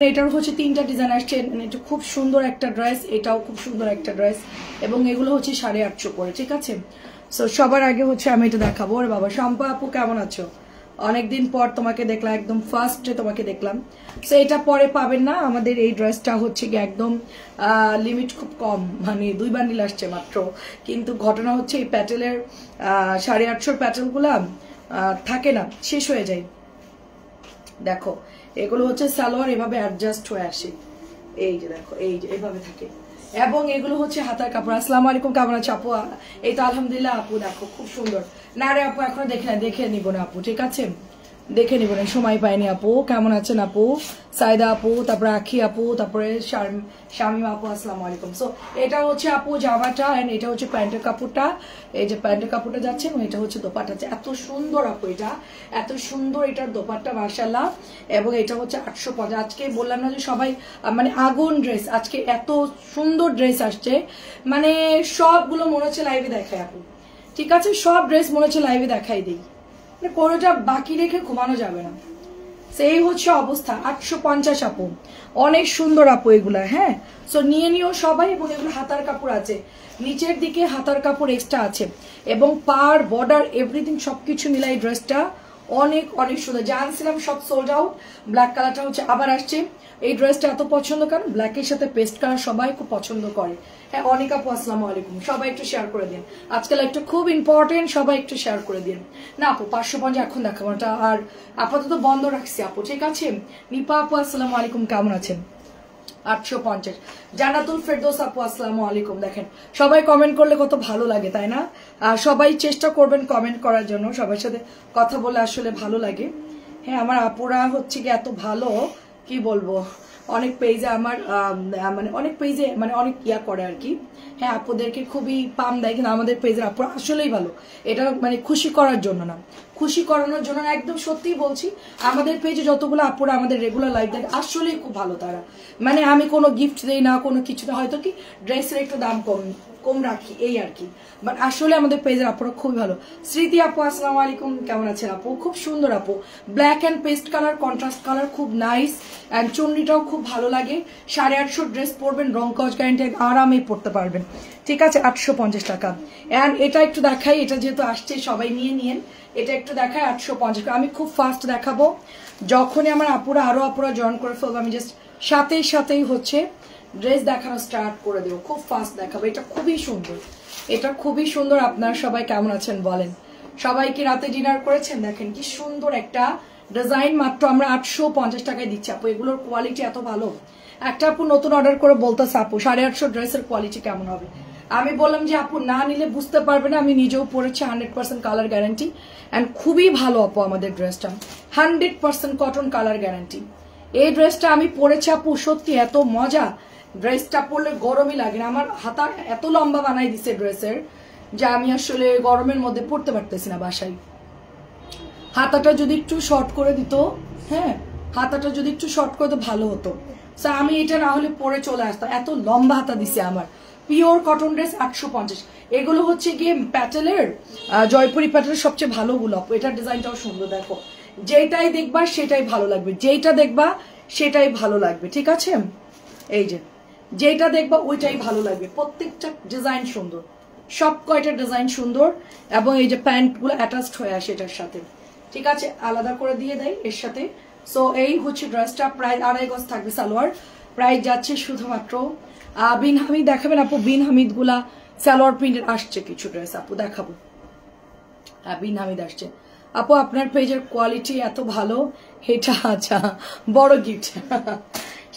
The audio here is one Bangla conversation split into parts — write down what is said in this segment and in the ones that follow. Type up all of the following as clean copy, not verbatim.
এটার হচ্ছে তিনটা ডিজাইন আসছে। এটা খুব সুন্দর একটা ড্রেস, এটাও খুব সুন্দর একটা ড্রেস, এবং এগুলো হচ্ছে 850 করে। ঠিক আছে, সো সবার আগে হচ্ছে আমি এটা দেখাবো। ওরে বাবা, শম্পা আপু কেমন আছো? অনেকদিন পর তোমাকে দেখলাম, একদম ফার্স্টে তোমাকে দেখলাম। সো এটা পরে পাবেন না। আমাদের এই ড্রেসটা হচ্ছে কি একদম লিমিট খুব কম, মানে 2 বান্ডিল আসছে মাত্র। কিন্তু ঘটনা হচ্ছে এই প্যাটেলের 850 প্যাটেলগুলা থাকে না, শেষ হয়ে যায়। দেখো এগুলো হচ্ছে সালোয়ার এভাবে অ্যাডজাস্ট হয়ে আসে, এই যে দেখো, এই যে এভাবে থাকে, এবং এগুলো হচ্ছে হাতার কাপড়। আসসালামু আলাইকুম, কেমন আছো আপু? এই তো আলহামদুলিল্লাহ আপু, দেখো খুব সুন্দর। না রে আপু, এখনো দেখে নিব না আপু, ঠিক আছে, দেখে নিব না, সময় পাইনি আপু। কেমন আছেন আপু? সাইদা আপু, তারপরে আখি আপু, তারপরে শামিম আপু, আসসালামু আলাইকুম। সো এটা হচ্ছে আপু জামাটা, এন্ড এটা হচ্ছে প্যান্টের কাপড়টা। এই যে প্যান্টের কাপড়টা যাচ্ছে, এটা হচ্ছে দোপাট্টা। এত সুন্দর আপু, এটা এত সুন্দর, এটার দোপাট্টা মাশাআল্লাহ। এবং এটা হচ্ছে 850। আজকে বললাম না যে সবাই মানে আগুন ড্রেস, আজকে এত সুন্দর ড্রেস আসছে, মানে সবগুলো মনে হচ্ছে লাইভে দেখায় আপু। ঠিক আছে, সব ড্রেস মনে হচ্ছে লাইভে দেখাই দিই, কোনোটা বাকি রেখে ঘুমানো যাবে না, সেই হচ্ছে অবস্থা। 850 আপু, অনেক সুন্দর আপু এগুলা। হ্যাঁ, সো নিয়ে নিও সবাই। এবং এগুলো হাতার কাপড় আছে, নিচের দিকে হাতার কাপড় এক্সট্রা আছে, এবং পার বর্ডার এভরিথিং সবকিছু মিলাই ড্রেসটা অনেক অনেক সুন্দর। জানছিলাম সব সোল্ড আউট, ব্ল্যাক কালারটা হচ্ছে আবার আসছে। এই ড্রেসটা এত পছন্দ কারণ ব্ল্যাকের সাথে পেস্ট কালার সবাই খুব পছন্দ করে। হ্যাঁ, অনেক আপু আসসালামু আলাইকুম, সবাই একটু শেয়ার করে দিন, আজকাল একটা খুব ইম্পর্টেন্ট, সবাই একটু শেয়ার করে দিন। না আপু 550 এখন দেখাবো ওটা, আর আপাতত বন্ধ রাখছি আপু, ঠিক আছে। নিপা আপু আসসালামু আলাইকুম, কেমন আছেন? 850। জান্নাতুল ফেরদৌস আপু আসসালামু আলাইকুম। দেখেন সবাই কমেন্ট করলে কত ভালো লাগে, তাই না? সবাই চেষ্টা করবেন কমেন্ট করার জন্য, সবার সাথে কথা বলে আসলে ভালো লাগে। হ্যাঁ, আমার আপুরা হচ্ছে কি এত ভালো, কি বলবো, অনেক পেজে আমার মানে অনেক পেজে মানে অনেক ইয়া করে আর কি। হ্যাঁ, আপুদেরকে খুবই পাম দেয়, কিন্তু আমাদের পেজের আপুরা আসলেই ভালো। এটা মানে খুশি করার জন্য না, খুশি করানোর জন্য না, একদম সত্যিই বলছি। আমাদের পেজে যতগুলো আপুরা আমাদের রেগুলার লাইভ দেখে আসলেই খুব ভালো তারা। মানে আমি কোনো গিফট দেই না, কোনো কিছু না, হয়তো কি ড্রেসের একটু দাম কম রাখি, এই আর কি। বাট আসলে আমাদের পেজের আপুরা খুবই ভালো। স্মৃতি আপু আসসালামু আলাইকুম, কেমন আছেন আপু? খুব সুন্দর আপু, black and paste colour, contrast colour, খুব নাইস। অ্যান্ড চুন্নিটাও খুব ভালো লাগে। 850 ড্রেস পরবেন, রং কস গ্যারান্টি, আরামে পরতে পারবেন। ঠিক আছে, 850 টাকা। অ্যান্ড এটা একটু দেখাই, এটা যেহেতু আসছে সবাই নিয়ে নিয়েন, এটা একটু দেখায় 850। আমি খুব ফাস্ট দেখাবো, যখনই আমার আরো আপুরা জয়েন করে ফেলবো, আমি জাস্ট সাথেই হচ্ছে ড্রেস দেখানো স্টার্ট করে দেবো, খুব ফাস্ট দেখাবো। এটা খুবই সুন্দর, এটা খুবই সুন্দর। আপনারা সবাই কেমন আছেন বলেন? সবাই কি রাতে ডিনার করেছেন? দেখেন কি সুন্দর একটা ডিজাইন, মাত্র আমরা 850 টাকায় দিচ্ছি আপু। এগুলোর কোয়ালিটি এত ভালো। একটা আপু নতুন অর্ডার করে বলতেছে আপু 850 ড্রেসের কোয়ালিটি কেমন হবে। আমি বললাম যে আপু না নিলে বুঝতে পারবে না, আমি নিজেও পরেছি, 100% কালার গ্যারান্টি। অ্যান্ড খুবই ভালো আপু আমাদের ড্রেসটা, 100% কটন কালার গ্যারান্টি। এই ড্রেসটা আমি পরেছি আপু, সত্যি এত মজা। ড্রেসটা পরলে গরমই লাগে না। আমার হাতা এত লম্বা বানাই দিছে ড্রেসের, যে আমি আসলে গরমের মধ্যে পরতে পারতেছি না বাসায়। হাতাটা যদি একটু শর্ট করে দিত, হ্যাঁ, হাতাটা যদি একটু শর্ট করে তো ভালো হতো। আমি এটা না হলে পরে চলে আসতাম, এত লম্বা হাতা দিছে আমার। Pure cotton dress 850। এগুলো হচ্ছে গিয়ে প্যাটেলের, জয়পুরি প্যাটেলের সবচেয়ে ভালোগুলো। এটার ডিজাইনটাও সুন্দর, দেখো যেটাই দেখবা সেটাই ভালো লাগবে, যেটা দেখবা সেটাই ভালো লাগবে, ঠিক আছে। এই যে যেটা দেখবা ওইটাই ভালো লাগবে, প্রত্যেকটা ডিজাইন সুন্দর, সব কয়টা ডিজাইন সুন্দর। এবং এই যে প্যান্টগুলো অ্যাটাচড হয়ে আসে এটার সাথে, ঠিক আছে, আলাদা করে দিয়ে দেয় এর সাথে। সো এই হচ্ছে ড্রেসটা, প্রাইস 2.5 গজ থাকবে সালোয়ার। প্রাইস যাচ্ছে শুধুমাত্র বিন হামিদ দেখাবেন আপু? বিন হামিদ গুলা সালোয়ার প্রিন্টের আসছে কিছু ড্রেস আপু, দেখাবো। হ্যাঁ, বিন হামিদ আসছে আপু। আপনার পেজের কোয়ালিটি এত ভালো, এটা আচ্ছা বড় গিফট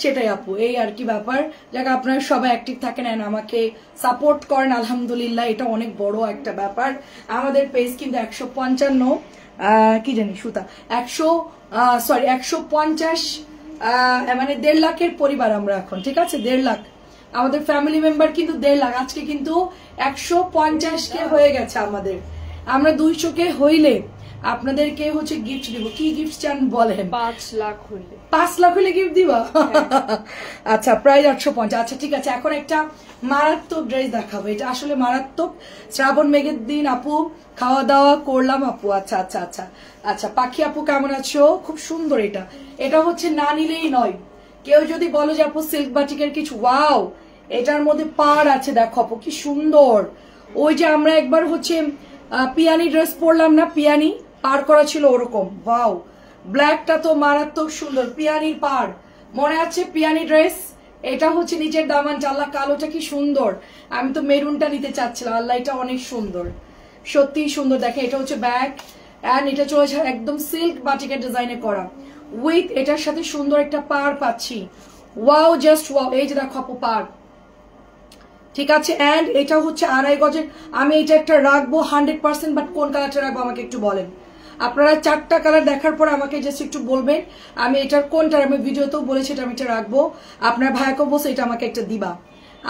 সেটাই আপু, এই আর কি ব্যাপার। যাক, আপনারা সবাই অ্যাক্টিভ থাকেন এন্ড আমাকে সাপোর্ট করেন, আলহামদুলিল্লাহ, এটা অনেক বড় একটা ব্যাপার। আমাদের পেজ কিন্তু 155 কি জানি সুতা 150 মানে 1.5 লাখের পরিবার আমরা এখন, ঠিক আছে, 1.5 লাখ আমাদের ফ্যামিলি মেম্বার, কিন্তু 1.5 লাখ। আজকে কিন্তু 150 কে হয়ে গেছে আমাদের। আমরা 200 কে হইলে আপনাদেরকে হচ্ছে গিফট দিব। কি গিফট চান বলেন? 5 লাখ হইলে 5 লাখ হইলে গিফট দিবা? আচ্ছা, প্রাইস 850। আচ্ছা ঠিক আছে, এখন একটা মারাত্মক ড্রেস দেখাবো। এটা আসলে মারাত্মক। শ্রাবণ মেঘের দিন আপু, খাওয়া দাওয়া করলাম আপু। আচ্ছা আচ্ছা আচ্ছা আচ্ছা, পাখি আপু কেমন আছো? খুব সুন্দর। এটা হচ্ছে না নিলেই নয়, কেউ যদি বলো যে আপু সিল্ক বাটিকের কিছু, ওয়াও এটার মধ্যে পার আছে, দেখো আপু কি সুন্দর। ওই যে আমরা একবার হচ্ছে পিয়ানি ড্রেস পরলাম না, পিয়ানি পার করা ছিল ওরকম। ওয়াও, ব্ল্যাকটা তো মারাত্মক সুন্দর, পিয়ানির পার মনে আছে, পিয়ানি ড্রেস। এটা হচ্ছে নিচের দামানটা, আল্লাহ কালোটা কি সুন্দর, আমি তো মেরুনটা নিতে চাচ্ছিলাম, আল্লাহ এটা অনেক সুন্দর, সত্যি সুন্দর। দেখেন এটা হচ্ছে ব্যাক, অ্যান্ড এটা চলেছে একদম সিল্ক বাটিকের ডিজাইনে করা, উইথ এটার সাথে সুন্দর একটা পার পাচ্ছি। Wow, just wow. এই যে দেখো আপু পার, ঠিক আছে। অ্যান্ড এটা হচ্ছে 2.5 গজের। আমি এটা একটা রাখবো 100%, বাট কোন কালারটা রাখবো আমাকে একটু বলেন। আপনারা 4টা কালার দেখার পর আমাকে জাস্ট একটু বলবেন আমি এটার কোনটা, আমি ভিডিওতেও বলেছি এটা আমি এটা রাখবো। আপনার ভাইকে বলছে এটা আমাকে একটা দিবা,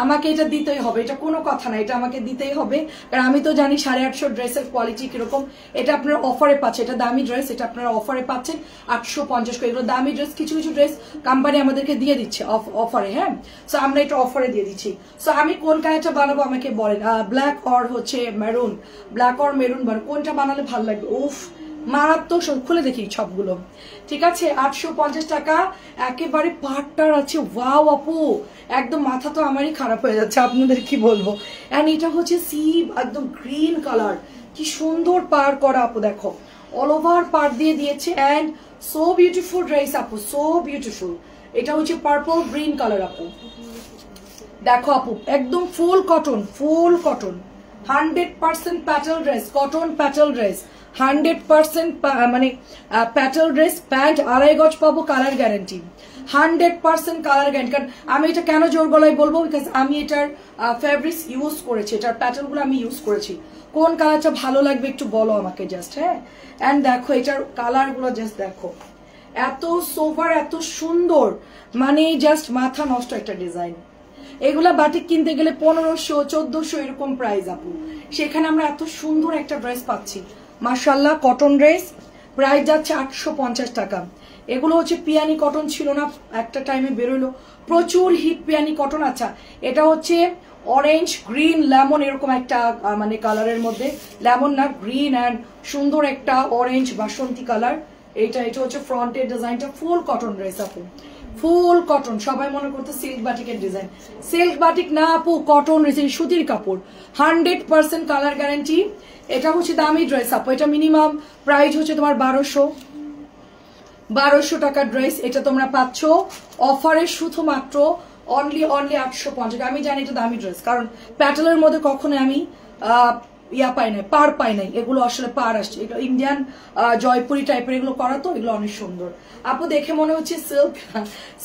আমাকে এটা দিতেই হবে, এটা কোনো কথা না, এটা আমাকে দিতেই হবে। কারণ আমি তো জানি 850 ড্রেসের কোয়ালিটি কিরকম। এটা আপনারা অফারে পাচ্ছেন, এটা দামি ড্রেস, এটা আপনারা অফারে পাচ্ছেন 850 করে। এগুলো দামি ড্রেস, কিছু কিছু ড্রেস কোম্পানি আমাদেরকে দিয়ে দিচ্ছে অফারে, হ্যাঁ। সো আমরা এটা অফারে দিয়ে দিচ্ছি। সো আমি কোন কালারটা বানাবো আমাকে বলেন, ব্ল্যাক অর হচ্ছে মেরুন, ব্ল্যাক অর মেরুন কোনটা বানালে ভালো লাগবে? উফ মারাত্মক, খুলে দেখি সবগুলো, ঠিক আছে। 850 টাকা, একেবারে পাটটার আছে। ওয়াও আপু, একদম মাথা তো আমারই খারাপ হয়ে যাচ্ছে, আপনাদের কি বলবো। এন্ড এটা হচ্ছে সি একদম গ্রিন কালার, কি সুন্দর পার করা আপু, দেখো অল ওভার পার দিয়ে দিয়েছে। এন্ড সো বিউটিফুল ড্রেস আপু, সো বিউটিফুল। এটা হচ্ছে পার্পল গ্রিন কালার আপু, দেখো আপু একদম ফুল কটন, ফুল cotton, 100% Patel dress, cotton Patel dress, 100% মানে প্যাটেল ড্রেস। প্যান্ট 2.5 গজ পাবো, কালার গ্যারান্টি, 100% কালার গ্যারান্টি। কারণ আমি এটা কেন জোর গলায় বলবো, বিকজ আমি এটার ফেব্রিক্স ইউজ করেছি, এটার প্যাটার্ন গুলো আমি ইউজ করেছি। কোন কালারটা ভালো লাগবে একটু বলো আমাকে জাস্ট, হ্যাঁ। এন্ড দেখো এটার কালার গুলো জাস্ট দেখো, এত সোভার, এত সুন্দর, মানে জাস্ট মাথা নষ্ট একটা ডিজাইন। এগুলা বাটিক কিনতে গেলে 1500 1400 এরকম প্রাইস আপু, সেখানে আমরা এত সুন্দর একটা ড্রেস পাচ্ছি, মাশাআল্লাহ। কটন ড্রেস প্রাইস যাচ্ছে 850 টাকা। এগুলো হচ্ছে পিয়ানি কটন, ছিল না একটা টাইমে বেরোলো, প্রচুর হিট পিয়ানি কটন। আচ্ছা এটা হচ্ছে অরেঞ্জ গ্রিন লেমন এরকম একটা মানে কালারের মধ্যে, লেমন না গ্রিন অ্যান্ড সুন্দর একটা অরেঞ্জ বাসন্তী কালার। এটা হচ্ছে ফ্রন্টের ডিজাইনটা, ফুল কটন ড্রেস আপু, ফুল কটন। সবাই মনে করতে সিল্ক বাটিকের ডিজাইন, সিল্ক বাটিক না আপু, কটন সুতির কাপড়, 100% কালার গ্যারান্টি। এটা হচ্ছে দামি ড্রেস আপু, এটা মিনিমাম প্রাইস হচ্ছে তোমার 1200 টাকার ড্রেস। এটা তোমরা পাচ্ছ অফারে শুধুমাত্র অনলি 850। আমি জানি এটা দামি ড্রেস, কারণ প্যাটেলের মধ্যে কখনো আমি পাই নাই, পার পাই নাই, এগুলো আসলে পার আসছে, এগুলো ইন্ডিয়ান জয়পুরি টাইপের এগুলো করা, তো এগুলো অনেক সুন্দর আপু। দেখে মনে হচ্ছে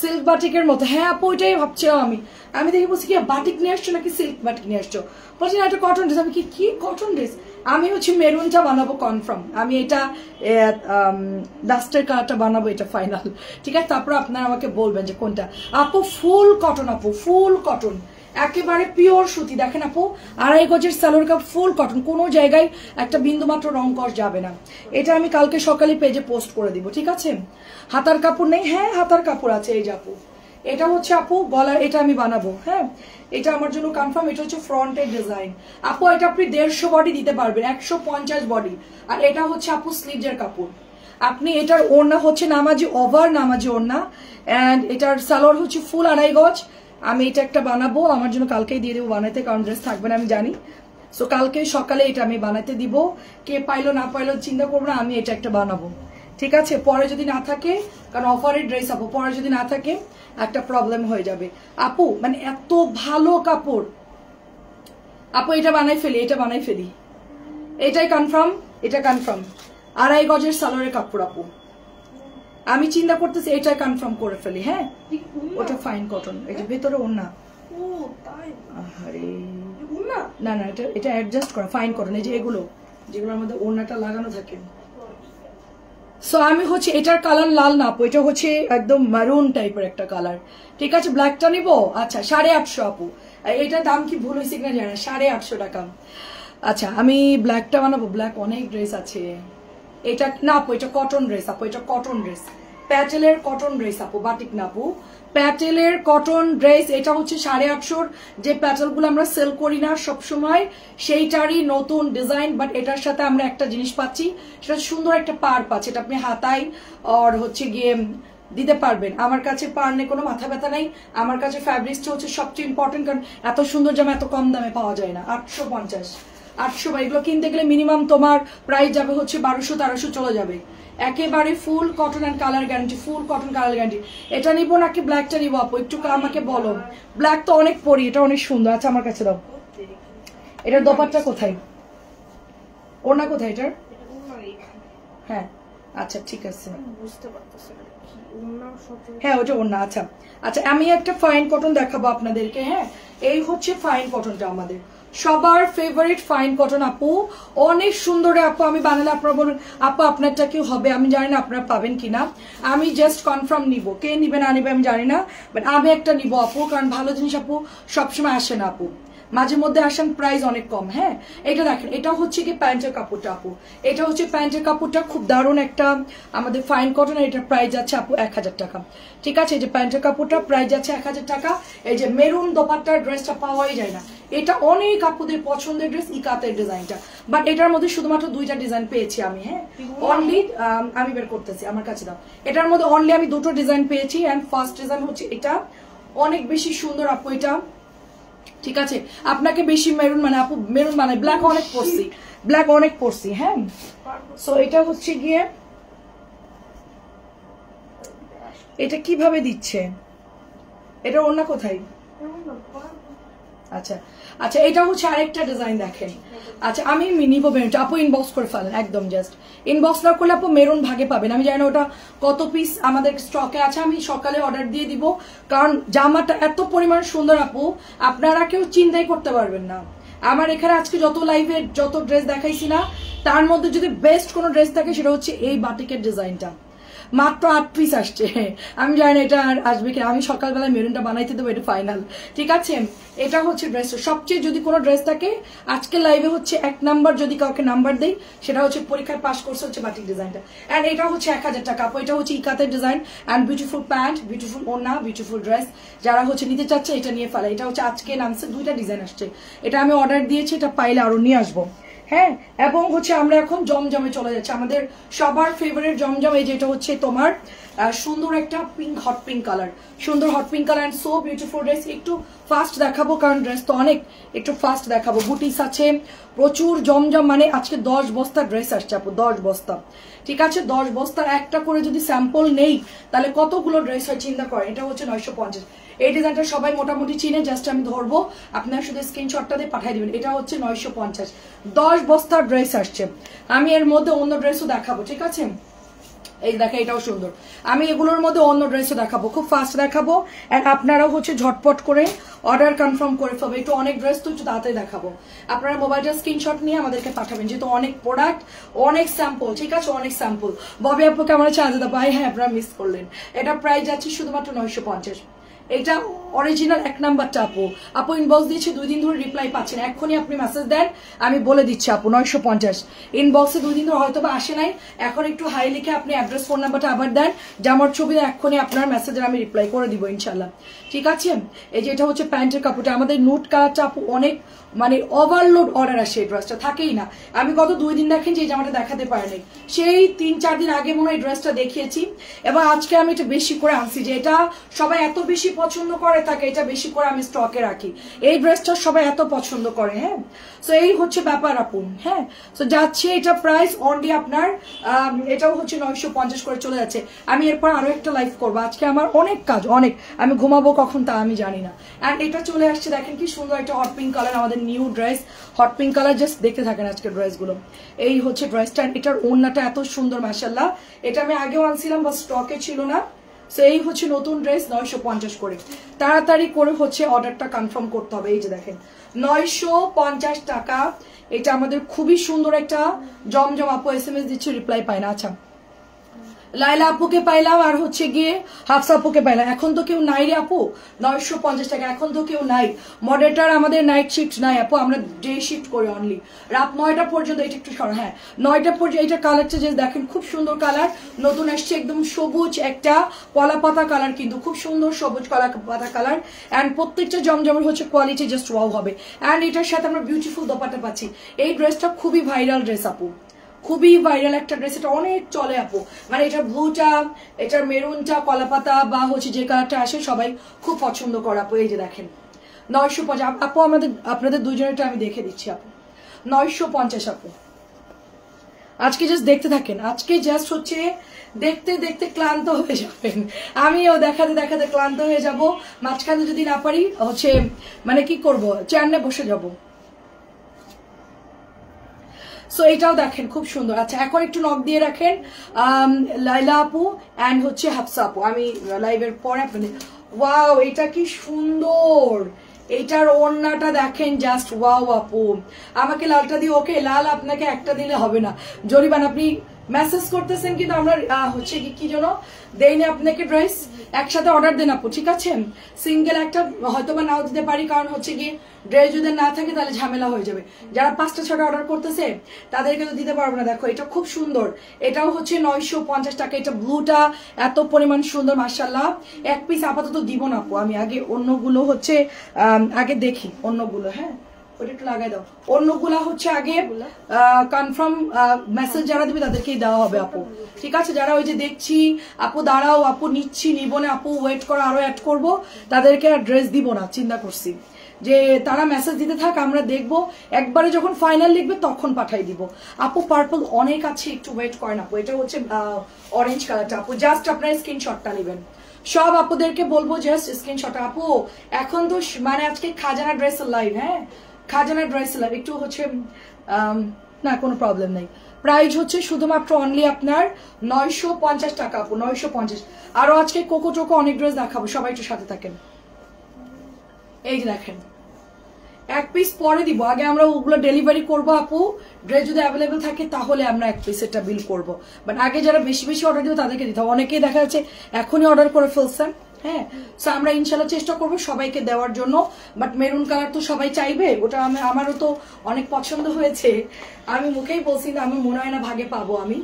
সিল্ক বাটিকের মতো, হ্যাঁ আপু ওইটাই ভাবছিলাম আমি দেখে বলছি কি বাটিক নিয়ে আসছো নাকি সিল্ক বাটিক নিয়ে আসছো, বলছি না একটা কটন ড্রেস। আমি কি কটন ড্রেস, আমি হচ্ছে মেরুনটা বানাবো কনফার্ম, আমি এটা ডাস্টের কালারটা বানাবো, এটা ফাইনাল, ঠিক আছে। তারপর আপনারা আমাকে বলবেন যে কোনটা। আপু ফুল কটন, আপু ফুল কটন, একেবারে পিওর সুতি। দেখেন আপু 2.5 গজের সালোয়ার কাপ, ফুল কটন, কোনো জায়গায় একটা বিন্দুমাত্র রং কষ যাবে না। এটা আমি কালকে সকালে পেজে পোস্ট করে দিব, ঠিক আছে। হাতার কাপড় নেই, হ্যাঁ হাতার কাপড় আছে, এই যে আপু এটা হচ্ছে আপু গলার, এটা আমি বানাবো, হ্যাঁ এটা আমার জন্য কনফার্ম। এটা হচ্ছে ফ্রন্টের ডিজাইন আপু, এটা আপনি 150 বডি দিতে পারবেন, 150 বডি। আর এটা হচ্ছে আপু স্লিভসের কাপড়, আপনি এটার ওড়না হচ্ছে নামাজি ওভার, নামাজি ওড়না, এন্ড এটার সালোয়ার হচ্ছে ফুল 2.5 গজ। আমি এটা একটা বানাবো, আমার জন্য কালকেই দিয়ে দেবো বানাইতে, কারণ ড্রেস থাকবে না আমি জানি। সো কালকে সকালে এটা আমি বানাইতে দিব, কে পাইলো না পাইলো চিন্তা করবো না, আমি এটা একটা বানাবো, ঠিক আছে। পরে যদি না থাকে, কারণ অফারের ড্রেস আপু, পরে যদি না থাকে একটা প্রবলেম হয়ে যাবে আপু, মানে এত ভালো কাপড় আপু। এটা বানাই ফেলি, এটা বানাই ফেলি, এটাই কনফার্ম, এটা কনফার্ম। 2.5 গজের সালোয়ারের কাপড় আপু, আমি চিন্তা করতেছি এটাই কনফার্ম করে ফেলি, হ্যাঁ ওটা ফাইন কটন, এটা ভেতরে ওড়না, না না এটা অ্যাডজাস্ট করা ফাইন কটন, এই যে এগুলো যেগুলোর মধ্যে ওড়নাটা লাগানো থাকে। সো আমি হচ্ছে এটার কালার লাল না আপু, এটা হচ্ছে একদম মারুন টাইপের একটা কালার, ঠিক আছে। ব্ল্যাকটা নিবো, আচ্ছা 850 আপু। এটার দাম কি ভুল হয়েছে কিনা জানি না, 850 টাকা। আচ্ছা আমি ব্ল্যাকটা বানাবো, ব্ল্যাক অনেক ড্রেস আছে। এটা না আপু, এটা কটন ড্রেস আপু, এটা কটন ড্রেস, প্যাটেলের কটন ড্রেস আপু, বাটিক না আপু, প্যাটেলের কটন ড্রেস। এটা হচ্ছে 850, যে প্যাটেল গুলো আমরা সেল করি না সবসময়, সেইটারই নতুন ডিজাইন। বাট এটার সাথে আমরা একটা জিনিস পাচ্ছি, সেটা সুন্দর একটা পার পাচ্ছি, এটা আপনি হাতায় আর হচ্ছে গিয়ে দিতে পারবেন। আমার কাছে পারনে কোনো মাথা ব্যথা নেই। আমার কাছে ফ্যাব্রিক্সটা হচ্ছে সবচেয়ে ইম্পর্টেন্ট, কারণ এত সুন্দর জামা এত কম দামে পাওয়া যায় না। 850 800 বা এগুলো কিনতে গেলে মিনিমাম তোমার প্রাইস যাবে হচ্ছে 1200-1300 চলে যাবে। একেবারে ফুল cotton and colour guarantee, full cotton colour guarantee. এটা নিবো নাকি ব্ল্যাকটা নিবো আপু, একটু আমাকে বলো। ব্ল্যাক তো অনেক পরি, এটা অনেক সুন্দর। আচ্ছা আমার কাছে দাও। এটার দোপাট্টা কোথায়, ওড়না কোথায় এটার? হ্যাঁ আচ্ছা ঠিক আছে, হ্যাঁ ওটা ওড়না। আচ্ছা আচ্ছা আমি একটা ফাইন কটন দেখাবো আপনাদেরকে। হ্যাঁ এই হচ্ছে ফাইন কটনটা, আমাদের সবার ফেভারিট ফাইন কটন আপু, অনেক সুন্দর আপু। আমি বানালে আপনারা বলুন আপু আপনারটা কি হবে, আমি জানি না আপনারা পাবেন কিনা, আমি জাস্ট কনফার্ম নিব, কে নিবে না নিবে আমি জানি না, বাট আমি একটা নিব আপু, কারণ ভালো জিনিস আপু সবসময় আসে না আপু, মাঝে মধ্যে আসেন, প্রাইস অনেক কম। হ্যাঁ এটা দেখেন, এটা হচ্ছে কি প্যান্টের কাপড়টা আপু, এটা হচ্ছে প্যান্টের কাপড়টা, খুব দারুণ একটা আমাদের ফাইন কটন। এটার প্রাইস যাচ্ছে আপু 1000 টাকা। ঠিক আছে, এই যে প্যান্টের কাপড়টা প্রাইস যাচ্ছে 1000 টাকা। এই যে মেরুন দোপাট্টার ড্রেসটা পাওয়াই যায় না, এটা অনেক আপুদের পছন্দের ড্রেস, ইকাতের ডিজাইনটা, বাট এটার মধ্যে শুধুমাত্র 2টা ডিজাইন পেয়েছি আমি। হ্যাঁ অনলি আমি বের করতেছি, আমার কাছে দাও। এটার মধ্যে অনলি আমি 2টো ডিজাইন পেয়েছি, এন্ড ফার্স্ট ডিজাইন হচ্ছে এটা, অনেক বেশি সুন্দর আপু এটা। ঠিক আছে, আপনাকে বেশি মেরুন মানে আপু মেরুন মানে ব্ল্যাক অনেক পড়ছি, ব্ল্যাক অনেক পড়ছি। হ্যাঁ সো এটা হচ্ছে গিয়ে, এটা কিভাবে দিচ্ছে, এটা অন্য কোথায়? আচ্ছা আচ্ছা এটা হচ্ছে আরেকটা ডিজাইন দেখেন। আচ্ছা আমি নিব মেরুনটা, আপু ইনবক্স করে ফেলেন, একদম জাস্ট ইনবক্স না করলে আপু মেরুন ভাগে পাবেন। আমি জানি না ওটা কত পিস আমাদের স্টকে আছে, আমি সকালে অর্ডার দিয়ে দিব, কারণ জামাটা এত পরিমাণ সুন্দর আপু আপনারা কেউ চিন্তাই করতে পারবেন না। আমার এখানে আজকে যত লাইভে যত ড্রেস দেখাইছি না, তার মধ্যে যদি বেস্ট কোনো ড্রেস থাকে সেটা হচ্ছে এই বাটিকের ডিজাইনটা, মাত্র 8 পিস আসছে। আমি জানি না এটা আর আসবে কিনা, আমি সকালবেলা মেরুনটা বানাইতে দেবো, এটা ফাইনাল। ঠিক আছে, এটা হচ্ছে ড্রেস। সবচেয়ে যদি কোনো ড্রেস থাকে আজকে লাইভে হচ্ছে 1 নাম্বার, যদি কাউকে নাম্বার দেই সেটা হচ্ছে পরীক্ষায় পাস করছে হচ্ছে বাটিক ডিজাইনটা। এন্ড এটা হচ্ছে 1000 টাকা আপু, এটা হচ্ছে ইকাতের design, and beautiful pant, beautiful ওড়না, বিউটিফুল ড্রেস। যারা হচ্ছে নিতে চাচ্ছে এটা নিয়ে ফেলে। এটা হচ্ছে আজকে নামছে, 2টা ডিজাইন আসছে, এটা আমি অর্ডার দিয়েছি, এটা পাইলে আরো নিয়ে আসবো। হ্যাঁ এবং হচ্ছে আমরা এখন জমজমে চলে যাচ্ছি, আমাদের সবার ফেভারিট জমজম। এই যেটা হচ্ছে তোমার সুন্দর একটা পিঙ্ক, হট পিঙ্ক কালার, সুন্দর hot pink colour, and so beautiful dress. একটু ফাস্ট দেখাবো কারণ ড্রেস তো অনেক, একটু ফাস্ট দেখাবো। বুটিস আছে প্রচুর, জমজম মানে আজকে 10 বস্তা ড্রেস আসছে আপু, 10 বস্তা। ঠিক আছে, 10 বস্তার একটা করে যদি স্যাম্পল নেই তাহলে কতগুলো ড্রেস হয় চিন্তা করেন। এটা হচ্ছে 950। এই ডিজাইনটা সবাই মোটামুটি চিনে, জাস্ট আমি ধরবো, আপনারা শুধু স্ক্রিনশটটা দিয়ে পাঠিয়ে দিবেন। এটা হচ্ছে 950, 10 বস্তার ড্রেস আসছে। আমি এর মধ্যে অন্য ড্রেসও দেখাবো, ঠিক আছে, এই দেখে এটাও সুন্দর। আমি এগুলোর মধ্যে অন্য ড্রেসও দেখাবো, খুব ফাস্ট দেখাবো, এন্ড আপনারাও হচ্ছে ঝটপট করে অর্ডার কনফার্ম করে ফেলবে। একটু অনেক ড্রেস তো একটু তাড়াতাড়ি দেখাবো, আপনারা মোবাইলটা স্ক্রিনশট নিয়ে আমাদেরকে পাঠাবেন, যেহেতু অনেক প্রোডাক্ট, অনেক স্যাম্পল। ঠিক আছে, অনেক স্যাম্পল। ববি আপু কেমন আছে? আজাদা ভাই, হ্যাঁ আপনারা মিস করলেন। এটা প্রাইস যাচ্ছে শুধুমাত্র 950। এটা অরিজিনাল 1 নাম্বারটা আপু, আপু ইনবক্স দিয়েছে 2 দিন ধরে রিপ্লাই পাচ্ছেন, এক্ষুনি আপনি মেসেজ দেন, আমি বলে দিচ্ছি আপু 950। ইনবক্সে 2 দিন ধরে হয়তো বা আসে নাই, এখন একটু হাই লিখে আপনি অ্যাড্রেস ফোন নাম্বারটা আবার দেন, জামার ছবি এক্ষুনি আপনার মেসেজের আমি রিপ্লাই করে দিব ইনশাল্লাহ। ঠিক আছে, এই যে এটা হচ্ছে প্যান্টের কাপড়টা, আমাদের নুট কালারটা আপু অনেক মানে ওভারলোড অর্ডার আসে, এই ড্রেসটা থাকেই না। আমি গত 2 দিন দেখেন যে এই জামাটা দেখাতে পারিনি, সেই 3-4 দিন আগে মনে হয় ড্রেসটা দেখিয়েছি, এবং আজকে আমি এটা বেশি করে আনছি, যে এটা সবাই এত বেশি পছন্দ করে থাকে, এটা বেশি করে আমি স্টকে রাখি, এই ড্রেসটা সবাই এত পছন্দ করে। হ্যাঁ সো এই হচ্ছে ব্যাপার আপু। হ্যাঁ সো যাচ্ছে এটা প্রাইস অনলি আপনার, এটাও হচ্ছে 950 করে চলে যাচ্ছে। আমি এরপর আরো একটা লাইভ করবো, আজকে আমার অনেক কাজ, অনেক, আমি ঘুমাবো কখন তা আমি জানি না। এন্ড এটা চলে আসছে, দেখেন কি সুন্দর একটা হট পিঙ্ক কালার, আমাদের new dress, hot pink colour, just দেখতে থাকেন আজকের ড্রেসগুলো। এই হচ্ছে ড্রেসটা, এটার ওড়নাটা এত সুন্দর মাশাআল্লাহ, এটা আমি আগেও আনছিলাম বা স্টকে ছিল না। সো এই হচ্ছে নতুন ড্রেস 950 করে, তাড়াতাড়ি করে হচ্ছে অর্ডারটা কনফার্ম করতে হবে। এই যে দেখেন 950 টাকা, এটা আমাদের খুবই সুন্দর একটা জমজম। আপু SMS দিচ্ছে, রিপ্লাই পায় না। আচ্ছা লাইলা আপুকে পাইলাম, আর হচ্ছে গিয়ে হাফসা আপুকে পাইলাম। এখন তো কেউ নাই রে আপু, 950 টাকা, এখন তো কেউ নাই। মডারেটার আমাদের নাইট শিফট নাই আপু, আমরা ডে শিফট করি অনলি, রাত 9টা পর্যন্ত। এটা একটু সরা, হ্যাঁ 9টা পর্যন্ত। এটা কালারটা যে দেখেন খুব সুন্দর কালার, নতুন আসছে, একদম সবুজ একটা কলা পাতা কালার, কিন্তু খুব সুন্দর সবুজ কলা পাতা কালার। এন্ড প্রত্যেকটা জমজমের হচ্ছে কোয়ালিটি জাস্ট ওয়াও হবে। এন্ড এটার সাথে আমরা বিউটিফুল দোপাট্টা পাচ্ছি। এই ড্রেসটা খুবই ভাইরাল ড্রেস আপু, খুবই ভাইরাল একটা ড্রেস, এটা অনেক চলে আপু, মানে এটা ব্লুটা, এটার মেরুনটা, কলাপাতা বা হচ্ছে যে কালারটা আসে সবাই খুব পছন্দ করে আপু। এই যে দেখেন 950 আপু, আপনাদের দুজনেরটা আমি দেখে দিচ্ছি আপু, 950 আপু। আজকে জাস্ট দেখতে থাকেন, আজকে জাস্ট হচ্ছে দেখতে দেখতে ক্লান্ত হয়ে যাবেন, আমিও দেখাতে দেখাতে ক্লান্ত হয়ে যাব, মাঝখানে যদি না পারি হচ্ছে মানে কি করব, চেয়ারে বসে যাব। সো এটাও দেখেন খুব সুন্দর। আচ্ছা এখন একটু নক দিয়ে রাখেন লাইলা আপু অ্যান্ড হচ্ছে হাফসা আপু, আমি লাইভের পরে আপনাদের। ওয়াও এটা কি সুন্দর, এটার ওড়নাটা দেখেন জাস্ট ওয়াও আপু। আমাকে লালটা দিয়ে, ওকে লাল আপনাকে একটা দিলে হবে না, জরিবান আপনি মেসেজ করতেছেন কিন্তু আমরা হচ্ছে কি যেন দেইনি আপনাকে ড্রেস, একসাথে অর্ডার দেন আপু, ঠিক আছে? সিঙ্গেল একটা হয়তো বা নাও দিতে পারি, কারণ হচ্ছে কি ড্রেস যদি না থাকে তাহলে ঝামেলা হয়ে যাবে। যারা 5টা 6টা অর্ডার করতেছে তাদেরকে তো দিতে পারবো না। দেখো এটা খুব সুন্দর, এটাও হচ্ছে 950 টাকা। এটা ব্লুটা এত পরিমাণ সুন্দর মাশাআল্লাহ। এক পিস আপাতত দিব না আপু, আমি আগে অন্যগুলো হচ্ছে আগে দেখি অন্যগুলো। হ্যাঁ ওটা একটু লাগাই দাও, অন্যগুলা হচ্ছে আগে কনফার্ম মেসেজ যারা দিবে তাদেরকেই দেওয়া হবে আপু, ঠিক আছে? যারা ওই যে দেখছি আপু দাঁড়াও আপু নিচ্ছি নিব না আপু ওয়েট করো আরো অ্যাড করবো, তাদেরকে আর ড্রেস দিব না, চিন্তা করছি যে তারা মেসেজ দিতে থাক, আমরা দেখবো, একবারে যখন ফাইনাল লিখবে তখন পাঠাই দিব আপু। পার্পল অনেক আছে, একটু ওয়েট করেন আপু। এটা হচ্ছে অরেঞ্জ কালারটা আপু, জাস্ট আপনারা স্ক্রিনশটটা নেবেন। সব আপুদেরকে বলবো জাস্ট স্ক্রিনশট আপু। এখন তো মানে আজকে খাজানা ড্রেস লাইভ, হ্যাঁ খাজানা ড্রেস লাইভ, একটু হচ্ছে না কোনো প্রবলেম নেই। প্রাইস হচ্ছে শুধুমাত্র অনলি আপনার 950 টাকা আপু, 950। আরো আজকে কোকো টোকো অনেক ড্রেস দেখাবো, সবাই একটু সাথে থাকেন। এই যে দেখেন এক পিস পরে দিব, আগে আমরা ওগুলো ডেলিভারি করবো আপু, ড্রেস যদি অ্যাভেলেবেল থাকে তাহলে আমরা এক পিস এটা বিল করবো, বাট আগে যারা বেশি বেশি অর্ডার দিবে তাদেরকে দিতে হবে। অনেকেই দেখা যাচ্ছে এখনই অর্ডার করে ফেলছেন, হ্যাঁ সো আমরা ইনশাল্লাহ চেষ্টা করবো সবাইকে দেওয়ার জন্য। বাট মেরুন কালার তো সবাই চাইবে, ওটা আমারও তো অনেক পছন্দ হয়েছে, আমি মুখেই বলছি না, আমি মনে হয় না ভাগে পাবো আমি।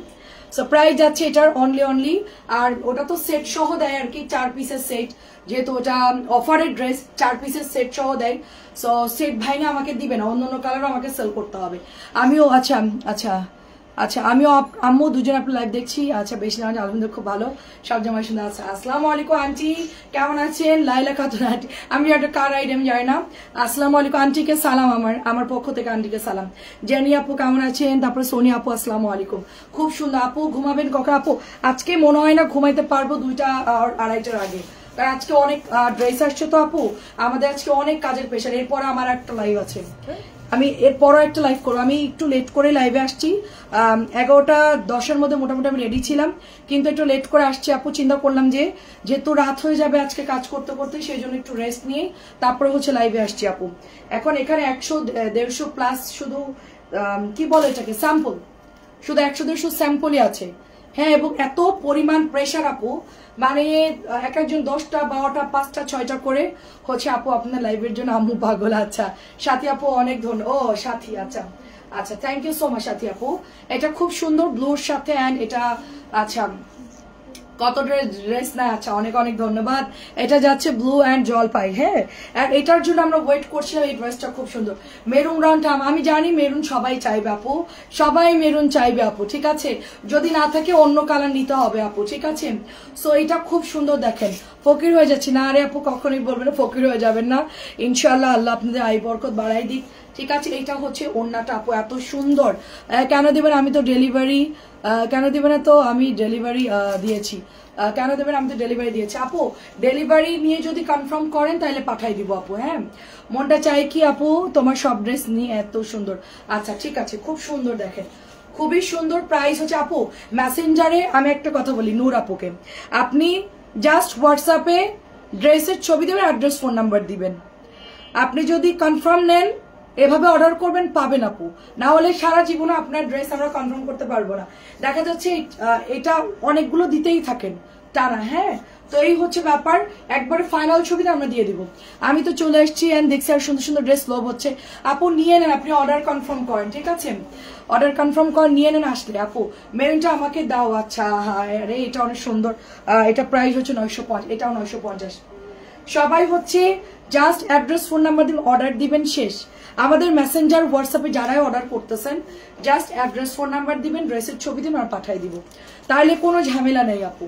সো প্রাইস যাচ্ছে এটার অনলি, আর ওটা তো সেট সহ দেয় আর কি, 4 পিসের সেট, যেহেতু ওটা অফারের ড্রেস 4 পিসের সেট সহ দেয়। সো সেট ভাইনা আমাকে দিবে না, অন্য অন্য কালারও আমাকে সেল করতে হবে। আমিও আচ্ছা আচ্ছা আচ্ছা আমিও আম্মু দুজন আপনার লাইভ দেখছি। আচ্ছা বেশি না আলহামদুলিল্লাহ খুব ভালো, সব জামাই সুন্দর আছে। আসসালামু আলাইকুম আন্টি, কেমন আছেন? লাইলা খাতুন আন্টি, আমি একটা কার আইটেম জানি না। আসসালামু আলাইকুম আন্টিকে সালাম, আমার পক্ষ থেকে আন্টিকে সালাম। জেনি আপু কেমন আছেন? তারপরে সোনি আপু আসসালামু আলাইকুম, খুব সুন্দর আপু। ঘুমাবেন কখন আপু? আজকে মনে হয় না ঘুমাইতে পারবো 2টা আর 2:30টার আগে, কারণ আজকে অনেক ড্রেস আসছে তো আপু, আমাদের আজকে অনেক কাজের প্রেশার। এরপরে আমার একটা লাইভ আছে, আমি এরপরও একটা লাইভ করবো। আমি একটু লেট করে লাইভে আসছি, 11:10-এর মধ্যে মোটামুটি আমি রেডি ছিলাম, কিন্তু একটু লেট করে আসছি আপু। চিন্তা করলাম যে যেহেতু রাত হয়ে যাবে আজকে কাজ করতে করতে, সেই জন্য একটু রেস্ট নিয়ে তারপরে হচ্ছে লাইভে আসছি আপু। এখন এখানে 100-150 প্লাস শুধু কি বলে এটাকে স্যাম্পল, শুধু 100-150 স্যাম্পলই আছে, হ্যাঁ। এবং এত পরিমাণ প্রেশার আপু, মানে এক একজন 10টা 12টা 5টা 6টা করে হচ্ছে আপু আপনার লাইভের জন্য আম্মু পাগল। আচ্ছা সাথী আপু অনেক ধন্যবাদ। ও সাথী আচ্ছা আচ্ছা থ্যাংক ইউ সো মাচ সাথী আপু। এটা খুব সুন্দর ব্লুর সাথে, অ্যান্ড এটা আচ্ছা কত ড্রেস না, আচ্ছা অনেক অনেক ধন্যবাদ। এটা যাচ্ছে ব্লু অ্যান্ড জলপাই, হ্যাঁ। আর এটার জন্য আমরা ওয়েট করছিলাম, এই ড্রেসটা খুব সুন্দর মেরুন রংটা। আমি জানি মেরুন সবাই চাইবে আপু, সবাই মেরুন চাইবে আপু, ঠিক আছে? যদি না থাকে অন্য কালার নিতে হবে আপু, ঠিক আছে? সো এটা খুব সুন্দর, দেখেন ফকির হয়ে যাচ্ছি না। আরে আপু কখনোই বলবেন না, ফকির হয়ে যাবেন না ইনশাল্লাহ, আল্লাহ আপনাদের আয় বরকত বাড়াই দিক, ঠিক আছে? এইটা হচ্ছে ওড়নাটা আপু এত সুন্দর, কেন দিবেন? আমি তো ডেলিভারি কেন দিবেন না? তো আমি ডেলিভারি দিয়েছি, কেন দেবেন? আমি তো ডেলিভারি দিয়েছি আপু। ডেলিভারি নিয়ে যদি কনফার্ম করেন তাহলে পাঠাই দিব আপু, হ্যাঁ। মনটা চাই কি আপু তোমার সব ড্রেস নিয়ে এত সুন্দর। আচ্ছা ঠিক আছে, খুব সুন্দর, দেখেন খুবই সুন্দর। প্রাইস হচ্ছে আপু মেসেঞ্জারে, আমি একটা কথা বলি নূর আপুকে, আপনি জাস্ট হোয়াটসঅ্যাপে ড্রেসের ছবি দেবেন, অ্যাড্রেস ফোন নাম্বার দিবেন। আপনি যদি কনফার্ম নেন এভাবে অর্ডার করবেন, পাবেন আপু, না হলে সারা জীবনে আপনার ড্রেস আমরা কনফার্ম করতে পারবো না। দেখা যাচ্ছে এটা অনেকগুলো দিতেই থাকেন তারা, হ্যাঁ। তো এই হচ্ছে ব্যাপার, একবারে ফাইনাল ছবিটা আমরা দিয়ে দিব। আমি তো চলে এসেছি এন্ড দেখছি আর সুন্দর সুন্দর ড্রেস লোভ হচ্ছে আপু, নিয়ে নেন, আপনি অর্ডার কনফার্ম করেন, ঠিক আছে? অর্ডার কনফার্ম করেন, নিয়ে নেন আসলে আপু। মেরুনটা আমাকে দাও, আচ্ছা হ্যাঁ আরে এটা অনেক সুন্দর, এটা প্রাইস হচ্ছে 950, এটাও 950। সবাই হচ্ছে জাস্ট অ্যাড্রেস ফোন নাম্বার দিন, অর্ডার দিবেন, শেষ। আমাদের মেসেঞ্জার হোয়াটসঅ্যাপে যারাই অর্ডার করতেছেন জাস্ট অ্যাড্রেস ফোন নাম্বার দিবেন, ড্রেসের ছবি দিন আর পাঠিয়ে দিব, তাহলে কোনো ঝামেলা নেই আপু,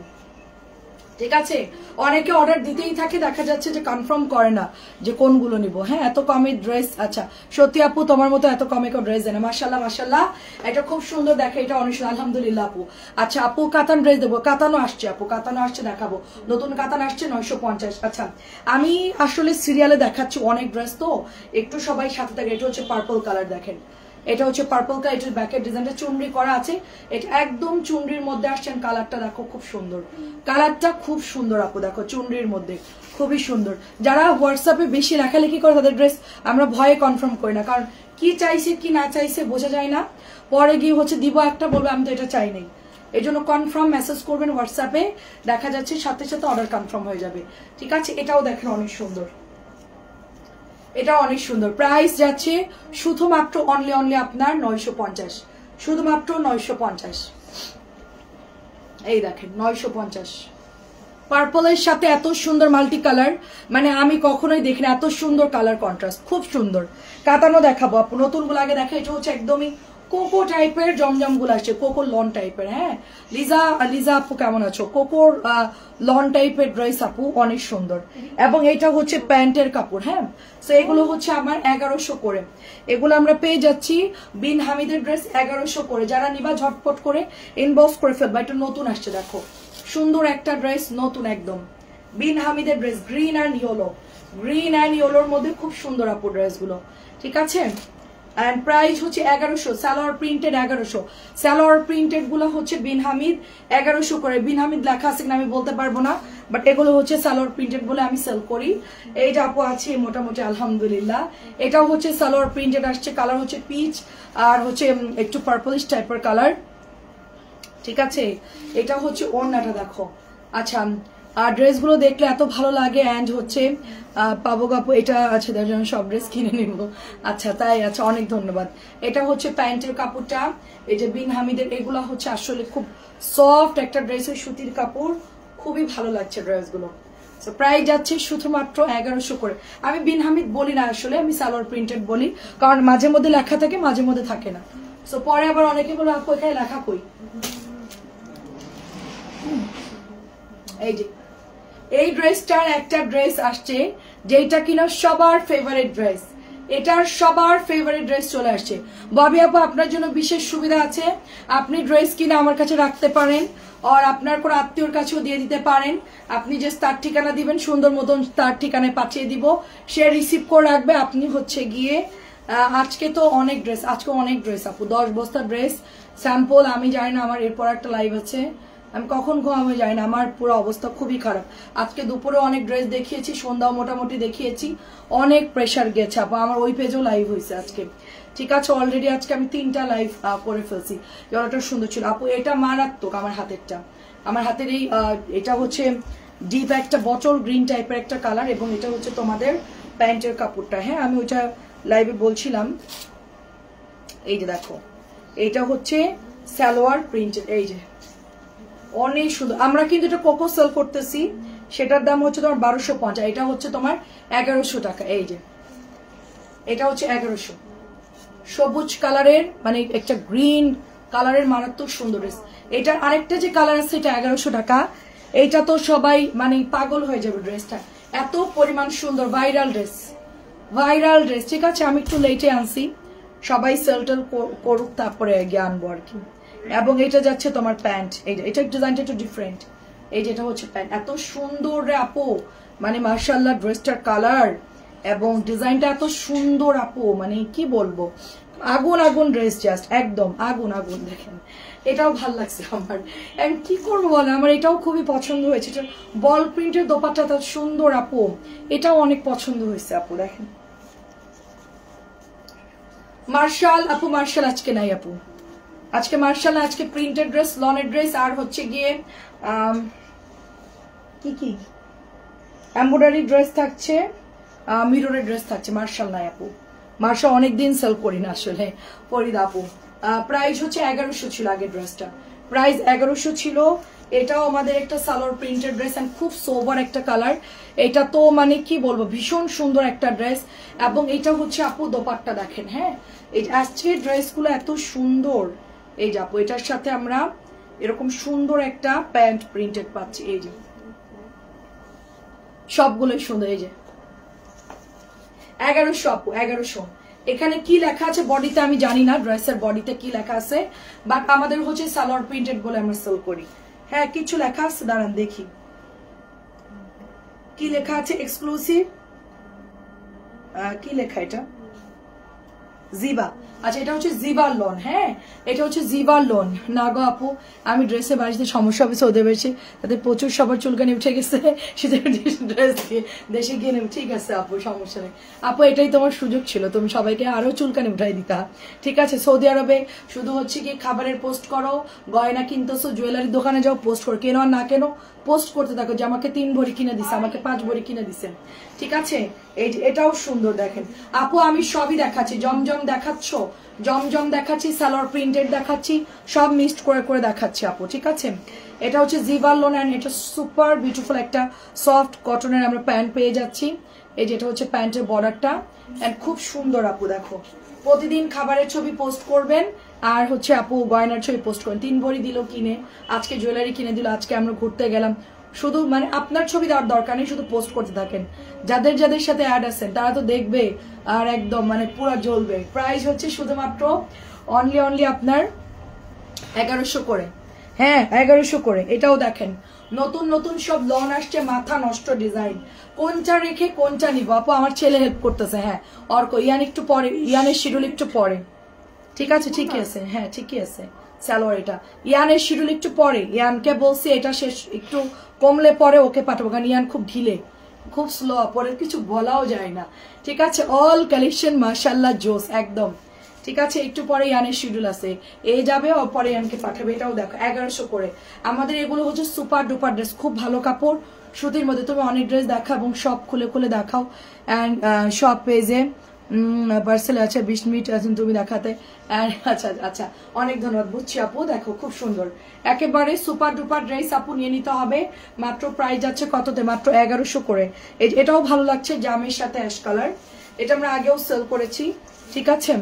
ঠিক আছে। অনেকে অর্ডার দিতেই থাকে, দেখা যাচ্ছে যে কনফার্ম করে না যে কোনগুলো নিব। হ্যাঁ, এত কমে ড্রেস, আচ্ছা সত্যি আপু তোমার মতো এত কমে কেউ ড্রেস দেয় না, মাশাল্লাহ মাশাল্লাহ, এটা খুব সুন্দর, দেখে এটা অনেক সুন্দর, আলহামদুলিল্লাহ আপু। আচ্ছা আপু কাতান ড্রেস দেবো, কাতানো আসছে আপু, কাতানো আসছে, দেখাবো, নতুন কাতান আসছে 950। আচ্ছা আমি আসলে সিরিয়ালে দেখাচ্ছি অনেক ড্রেস, তো একটু সবাই সাথে থাকে। এটা হচ্ছে পার্পল কালার, দেখেন এটা হচ্ছে পার্পল কালার, এটার ব্যাকের ডিজাইনটা চুনরি করা আছে, এটা একদম চুনরির মধ্যে আসছেন, কালারটা দেখো খুব সুন্দর, কালারটা খুব সুন্দর আপু, দেখো চুনরির মধ্যে খুবই সুন্দর। যারা হোয়াটসঅ্যাপে বেশি লেখালেখি করে তাদের ড্রেস আমরা ভয়ে কনফার্ম করি না, কারণ কি চাইছে কি না চাইছে বোঝা যায় না, পরে গিয়ে হচ্ছে দিব একটা, বলবে আমি তো এটা চাই নাই। এই জন্য কনফার্ম মেসেজ করবেন হোয়াটসঅ্যাপে, দেখা যাচ্ছে সাথে সাথে অর্ডার কনফার্ম হয়ে যাবে, ঠিক আছে। এটাও দেখেন অনেক সুন্দর, এটা অনেক সুন্দর, প্রাইস যাচ্ছে শুধুমাত্র অনলি আপনার 950, শুধুমাত্র 950। এই দেখেন 950, পার্পলের সাথে এত সুন্দর মাল্টি কালার, মানে আমি কখনোই দেখি না এত সুন্দর কালার কন্ট্রাস্ট, খুব সুন্দর। কাতানো দেখাবো আপু, নতুনগুলো আগে দেখা, এটা হচ্ছে একদমই কোকো টাইপের জমজম গুলো আসছে, কোকো লন টাইপের। হ্যাঁ লিজা আপু কেমন আছো? কোকোর লন টাইপের ড্রেস আপু, অনেক সুন্দর, এবং এটা হচ্ছে প্যান্টের কাপড়। হ্যাঁ, তো এগুলো হচ্ছে আমার 1100 করে, এগুলো আমরা পেয়ে যাচ্ছি বিন হামিদের ড্রেস 1100 করে। যারা নিবা ঝটপট করে ইনবক্স করে ফেলবা, এটা নতুন আসছে, দেখো সুন্দর একটা ড্রেস, নতুন একদম বিন হামিদের ড্রেস, গ্রিন অ্যান্ড ইয়েলোর মধ্যে খুব সুন্দর আপু ড্রেসগুলো, ঠিক আছে। এন্ড প্রাইস হচ্ছে 1100, সালোয়ার প্রিন্টেড 1100, সালোয়ার প্রিন্টেড গুলো হচ্ছে বিন হামিদ 1100 করে। বিন হামিদ লেখা আছে কিনা আমি বলতে পারবো না, বাট এগুলো হচ্ছে সালোয়ার প্রিন্টেড বলে আমি সেল করি। এইটা আপু আছে মোটামুটি আলহামদুলিল্লাহ, এটাও হচ্ছে সালোয়ার প্রিন্টেড আসছে, কালার হচ্ছে পিচ আর হচ্ছে একটু পার্পলিশ টাইপের কালার, ঠিক আছে। এটা হচ্ছে ওড়নাটা দেখো, আচ্ছা আর ড্রেসগুলো দেখলে এত ভালো লাগে, অ্যান্ড হচ্ছে পাবো কাপু, এটা আছে তার জন্য সব ড্রেস কিনে নিব। আচ্ছা তাই, আচ্ছা অনেক ধন্যবাদ। এটা হচ্ছে প্যান্টের কাপড়টা, এই যে বিন হামিদের, এগুলা হচ্ছে আসলে খুব সফট একটা ড্রেসের সুতির কাপড়, খুবই ভালো লাগছে ড্রেসগুলো। প্রাইস যাচ্ছে শুধুমাত্র 1100 করে। আমি বিন হামিদ বলি না আসলে, আমি সালোয়ার প্রিন্টেড বলি, কারণ মাঝে মধ্যে লেখা থাকে মাঝে মধ্যে থাকে না, সো পরে আবার অনেকে বলে আপু এখানে লেখা কই। এই যে এই ড্রেসটার একটা ড্রেস আসছে যেটা কিনা সবার ফেভারিট ড্রেস, এটার সবার ফেভারিট ড্রেস চলে আসছে। ববি আপু আপনার জন্য বিশেষ সুবিধা আছে, আপনি ড্রেস কিনে আমার কাছে রাখতে পারেন, আর আপনার কোনো আত্মীয়র কাছেও দিয়ে দিতে পারেন। আপনি যে তার ঠিকানা দিবেন সুন্দর মতন তার ঠিকানায় পাঠিয়ে দিব, সে রিসিভ করে রাখবে। আপনি হচ্ছে গিয়ে আজকে তো অনেক ড্রেস, আজকে অনেক ড্রেস আপু, 10 বস্তা ড্রেস স্যাম্পল। আমি জানি না আমার এরপর একটা লাইভ আছে, আমি কখন ঘুমাবো যাই না, আমার পুরো অবস্থা খুবই খারাপ। আজকে দুপুরে অনেক ড্রেস দেখিয়েছি, সন্ধ্যাও মোটামুটি দেখিয়েছি, অনেক প্রেশার গেছে আপু। আমার ওই পেজেও লাইভ হয়েছে আজকে, ঠিক আছে। অলরেডি আজকে আমি 3টা লাইভ করে ফেলছি, জলটা সুন্দর ছিল আপু। এটা মারাত্মক, আমার হাতেরটা, আমার হাতের এই এটা হচ্ছে ডিপ একটা বটল গ্রিন টাইপের একটা কালার, এবং এটা হচ্ছে তোমাদের প্যান্টের কাপড়টা। হ্যাঁ আমি ওইটা লাইভে বলছিলাম। এই যে দেখো, এইটা হচ্ছে সালোয়ার প্রিন্টেড, এই যে অনেক সুন্দর। আমরা কিন্তু এটা কোকো সেল করতেছি, সেটার দাম হচ্ছে তোমার 1250, এটা হচ্ছে তোমার 1100 টাকা। এই যে এটা হচ্ছে 1100, সবুজ কালারের, মানে একটা গ্রিন কালারের মারাত্মক সুন্দর ড্রেস। এটার আরেকটা যে কালার আছে এটা 1100 টাকা। এইটা তো সবাই মানে পাগল হয়ে যাবে, ড্রেসটা এত পরিমাণ সুন্দর, ভাইরাল ড্রেস, ঠিক আছে। আমি একটু লেটে আনছি, সবাই সেলটেল করুক তারপরে গিয়ে আনবো আর কি। এবং এটা যাচ্ছে তোমার প্যান্ট, এটা ডিজাইনটা একটু ডিফারেন্ট। এই যেটা হচ্ছে প্যান্ট, এত সুন্দর রে আপু, মানে মার্শাল্লাহ ড্রেসটার কালার এবং ডিজাইনটা এত সুন্দর আপু, মানে কি বলবো, আগুন আগুন ড্রেস, জাস্ট একদম আগুন আগুন। দেখেন এটাও ভাল লাগছে আমার, এন্ড কি করবো বলে, আমার এটাও খুবই পছন্দ হয়েছে। এটা বল প্রিন্টের দোপাট্টা এত সুন্দর আপু, এটাও অনেক পছন্দ হয়েছে আপু। দেখেন মার্শাল আপু, মার্শাল আজকে নাই আপু, আজকে মার্শাল, আজকে প্রিন্টেড ড্রেস, লনের ড্রেস, আর হচ্ছে গিয়ে কি এমব্রয়ডারি ড্রেস থাকছে, মিররের ড্রেস থাকছে। মার্শাল নাই আপু, মার্শাল অনেকদিন সেল করি না আসলে, ফরিদ আপু। প্রাইস হচ্ছে 1100 ছিল আগের ড্রেসটা, প্রাইস 1100 ছিল, এটাও আমাদের একটা সালোয়ার প্রিন্টেড ড্রেস এন্ড খুব সোবার একটা কালার। এটা তো মানে কি বলবো, ভীষণ সুন্দর একটা ড্রেস। এবং এটা হচ্ছে আপু দোপাট্টা দেখেন, হ্যাঁ এই আজকে ড্রেসগুলো এত সুন্দর। এই যে আপু এটার সাথে আমরা এরকম সুন্দর একটা প্যান্ট প্রিন্টেড পাচ্ছি। এই যে সবগুলোই সুন্দর। এই যে 1100 আপু, 1100। এখানে কি লেখা আছে বডিতে আমি জানি না, ড্রেসের বডিতে কি লেখা আছে, বাট আমাদের হচ্ছে সালোয়ার প্রিন্টেড বলে আমরা সেল করি। হ্যাঁ কিছু লেখা আছে, দাঁড়ান দেখি কি লেখা আছে। এক্সক্লুসিভ কি লেখা এটা, জিবা। আচ্ছা এটা হচ্ছে জিবার লোন। হ্যাঁ এটা হচ্ছে জিবার লোন। না গো আপু আমি ড্রেসে বাড়িতে সমস্যা হবে ওদের বেশি, তাদের প্রচুর সবার চুলকানি উঠে গেছে, সেটা ড্রেস দিয়ে দেশে গিয়ে নেবে। ঠিক আছে আপু সমস্যা নেই আপু, এটাই তোমার সুযোগ ছিল, তুমি সবাইকে আরো চুলকানি উঠাই দিতা। ঠিক আছে সৌদি আরবে শুধু হচ্ছে কি খাবারের পোস্ট করো, গয়না কিনতেছো, জুয়েলারির দোকানে যাও পোস্ট করো, কেন আর না কেন পোস্ট করতে থাকো যে আমাকে 3 ভরি কিনে দিছে, আমাকে 5 ভরি কিনে দিছে। ঠিক আছে এই এটাও সুন্দর দেখেন আপু, আমি সবই দেখাচ্ছি। জমজম দেখাচ্ছ, জমজম দেখাচ্ছি, সালোয়ার প্রিন্টেড দেখাচ্ছি, সব মিক্সড করে করে দেখাচ্ছি আপু। ঠিক আছে এটা হচ্ছে জিভার লোন এন্ড এটা সুপার বিউটিফুল একটা সফট কটনের আমরা প্যান্ট পেয়ে যাচ্ছি। এই যেটা হচ্ছে প্যান্টের বর্ডারটা এন্ড খুব সুন্দর আপু। দেখো প্রতিদিন খাবারের ছবি পোস্ট করবেন আর হচ্ছে আপু গয়নার ছবি পোস্ট করেন। 3 ভরি দিল কিনে, আজকে জুয়েলারি কিনে দিল, আজকে আমরা ঘুরতে গেলাম, শুধু মানে আপনার ছবি দেওয়ার দরকার নেই, শুধু পোস্ট করতে থাকেন। যাদের যাদের সাথে অ্যাড আছেন তারা তো দেখবে আর একদম মানে পুরা জ্বলবে। প্রাইস হচ্ছে শুধুমাত্র অনলি আপনার 1100 করে। হ্যাঁ 1100 করে। এটাও দেখেন নতুন নতুন সব লন আসছে, মাথা নষ্ট ডিজাইন, কোনটা রেখে কোনটা নিব আপু। আমার ছেলে হেল্প করতেছে। হ্যাঁ অর্ক, ইয়ান একটু পরে, ইয়ানের শিডিউল একটু পরে। ঠিক আছে ঠিকই আছে, হ্যাঁ ঠিকই আছে সালোয়ার। এটা ইয়ানের শিডিউল একটু পরে, ইয়ানকে বলছি এটা শেষ একটু কমলে পরে ওকে পাঠাবো, কারণ ইয়ান খুব ঢিলে, খুব স্লো, পরে কিছু বলাও যায় না। ঠিক আছে অল কালেকশন মাশাআল্লাহ জোস একদম। ঠিক আছে একটু পরে ইয়ানের শিডিউল আছে, এ যাবে ও পরে ইয়ানকে পাঠাবে। এটাও দেখো 1100 করে। আমাদের এগুলো হচ্ছে সুপার ডুপার ড্রেস, খুব ভালো কাপড় সুতির মধ্যে। তুমি অনেক ড্রেস দেখাও এবং সব খুলে খুলে দেখাও অ্যান্ড সব পেজে পার্সেল আছে, 20 মিনিট আছেন তুমি দেখাতে। আচ্ছা আচ্ছা অনেক ধন্যবাদ, বুঝছি আপু। দেখো খুব সুন্দর একেবারে সুপার ডুপার ড্রেস আপু, নিয়ে নিতে হবে। মাত্র প্রাইস যাচ্ছে কততে, মাত্র 1100 করে। এটাও ভালো লাগছে, জামের সাথে অ্যাশ কালার, এটা আমরা আগেও সেল করেছি। ঠিক আছে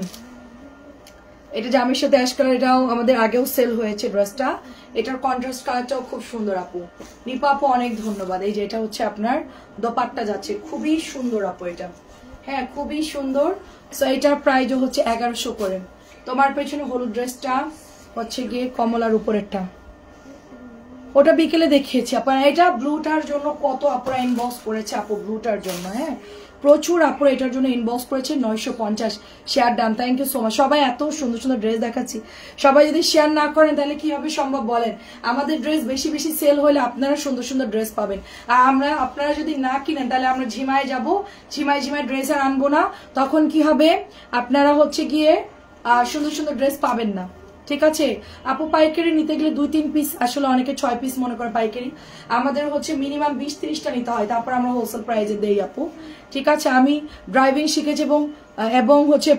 এটা জামের সাথে অ্যাশ কালার, এটাও আমাদের আগেও সেল হয়েছে ড্রেসটা। এটার কন্ট্রাস্ট কালারটাও খুব সুন্দর আপু। নিপা আপু অনেক ধন্যবাদ। এই যে এটা হচ্ছে আপনার দোপাট্টা যাচ্ছে, খুবই সুন্দর আপু এটা। হ্যাঁ খুবই সুন্দর। সো এটার প্রাইস হচ্ছে 1100 করে। তোমার পেছনে হলুদ ড্রেসটা হচ্ছে গিয়ে কমলার উপরেরটা, ওটা বিকেলে দেখিয়েছি আপনারা। এটা ব্লুটার জন্য কত আপনারা ইনবক্স করেছে আপু, ব্লুটার জন্য। হ্যাঁ প্রচুর আপুরা এটার জন্য ইনবক্স করেছে। 950 share done, thank you so much. সবাই এত সুন্দর সুন্দর ড্রেস দেখাচ্ছি, সবাই যদি শেয়ার না করেন তাহলে কি হবে সম্ভব বলেন। আমাদের ড্রেস বেশি বেশি সেল হলে আপনারা সুন্দর সুন্দর ড্রেস পাবেন, আর আপনারা যদি না কিনেন তাহলে আমরা ঝিমায় যাব, ঝিমায় ড্রেস আর আনবো না। তখন কি হবে, আপনারা হচ্ছে গিয়ে সুন্দর সুন্দর ড্রেস পাবেন না। ঠিক আছে আপু পাইকারি নিতে গেলে 2-3 পিস, আসলে অনেকে 6 পিস মনে করে পাইকারি, আমাদের হচ্ছে মিনিমাম 20-30টা নিতে হয়, তারপর আমরা হোলসেল প্রাইসে দেই আপু। ঠিক আছে আমি ড্রাইভিং শিখেছি এবং হচ্ছে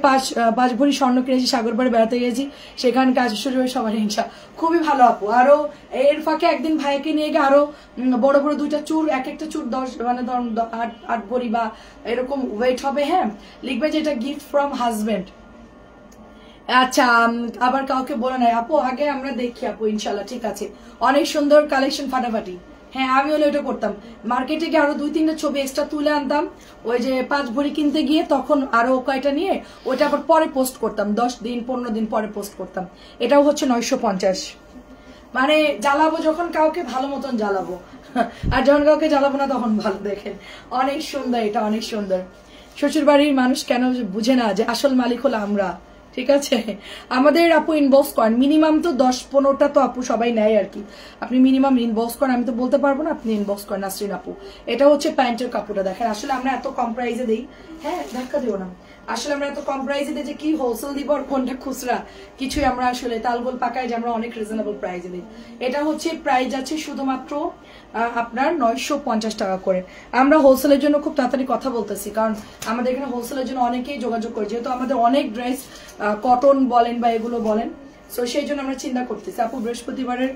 5 ভরি স্বর্ণ কিনেছি, সাগরপাড়ে বেড়াতে গেছি, সেখানে কাজ শুরু হয়ে সবার হিংসা, খুবই ভালো আপু। আরো এর ফাঁকে একদিন ভাইকে নিয়ে গিয়ে আরো বড় বড় 2টা চুর, এক একটা চুর 10 মানে ধরুন 8 ভরি বা এরকম ওয়েট হবে। হ্যাঁ লিখবে যে এটা গিফট ফ্রম হাজবেন্ড। আচ্ছা আবার কাউকে বলে নাই আপু, আগে আমরা দেখি আপু ইনশাল্লাহ। ঠিক আছে অনেক সুন্দর কালেকশন, ফাটাফাটি। হ্যাঁ আমি হলে ওইটা করতাম, মার্কেটে গিয়ে আরো 2-3টা ছবি এক্সট্রা তুলে আনতাম, ওই যে 5 ভরি কিনতে গিয়ে তখন আরো কয়টা নিয়ে ওইটা আবার পরে পোস্ট করতাম, 10 দিন 15 দিন পরে পোস্ট করতাম। এটাও হচ্ছে 950। মানে জ্বালাবো যখন কাউকে ভালো মতন জ্বালাবো, আর যখন কাউকে জ্বালাবো না তখন ভালো। দেখেন অনেক সুন্দর, এটা অনেক সুন্দর। শ্বশুর বাড়ির মানুষ কেন বুঝে না যে আসল মালিক হলো আমরা। ঠিক আছে আমাদের আপু ইনবক্স করেন, মিনিমাম তো 10-15টা তো আপু সবাই নেয় আর কি। আপনি মিনিমাম ইনবক্স করেন, আমি তো বলতে পারবো না, আপনি ইনবক্স করেন নাসরিন আপু। এটা হচ্ছে প্যান্টের কাপড়টা দেখেন, আসলে আমরা এত কম প্রাইসে দিই। হ্যাঁ ধাক্কা দিও না, আসলে আমরা এত কম প্রাইসে দিই যে কি হোলসেল দিব আর কোনটা খুচরা কিছুই আমরা আসলে তালগোল পাকায় যে আমরা অনেক রিজনেবল প্রাইসে দিই। এটা হচ্ছে প্রাইস আছে শুধুমাত্র আপনার 950 টাকা করে। আমরা হোলসেলের জন্য খুব তাড়াতাড়ি কথা বলতেছি, কারণ আমাদের এখানে হোলসেলের জন্য অনেকেই যোগাযোগ করে, যেহেতু আমাদের অনেক ড্রেস কটন বলেন বা এগুলো বলেন, সো সেই জন্য আমরা চিন্তা করতেছি। আপু বৃহস্পতিবারের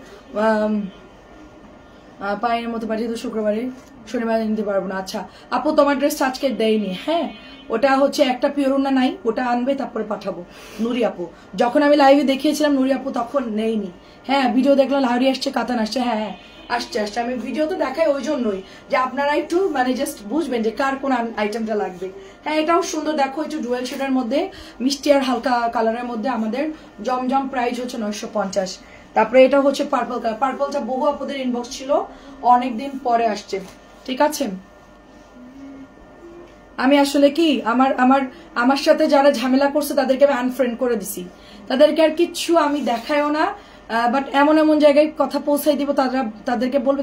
পায়ের মতো পাঠিয়ে তো শুক্রবারে, শনিবারে নিতে পারবো না। আচ্ছা আপু তোমার ড্রেসটা আজকে দেয়নি, হ্যাঁ ওটা হচ্ছে একটা পিওর ওড়না নাই, ওটা আনবে তারপরে পাঠাবো। নুরি আপু যখন আমি লাইভে দেখিয়েছিলাম নুরি আপু তখন নেইনি। হ্যাঁ ভিডিও দেখলাম লাহরি আসছে, কাতান আসছে, হ্যাঁ হ্যাঁ আসছে আসছে। আমি ভিডিও তো দেখাই ওই জন্যই যে আপনারা একটু মানে জাস্ট বুঝবেন যে কার কোন আইটেমটা লাগবে। হ্যাঁ এটাও সুন্দর, দেখো একটু ডুয়েল শেডের মধ্যে মিষ্টি আর হালকা কালারের মধ্যে আমাদের জমজম, প্রাইস হচ্ছে 950। তারপরে এটা হচ্ছে পার্পল কালার, পার্পলটা বহু আপুদের ইনবক্স ছিল, অনেকদিন পরে আসছে। ঠিক আছে আমি আসলে কি আমার আমার আমার সাথে যারা ঝামেলা করছে তাদেরকে আমি আনফ্রেন্ড করে দিছি, তাদেরকে আর কিচ্ছু আমি দেখাইও না, বাট এমন এমন জায়গায় কথা পৌঁছাই দিব তাদেরকে বলবে,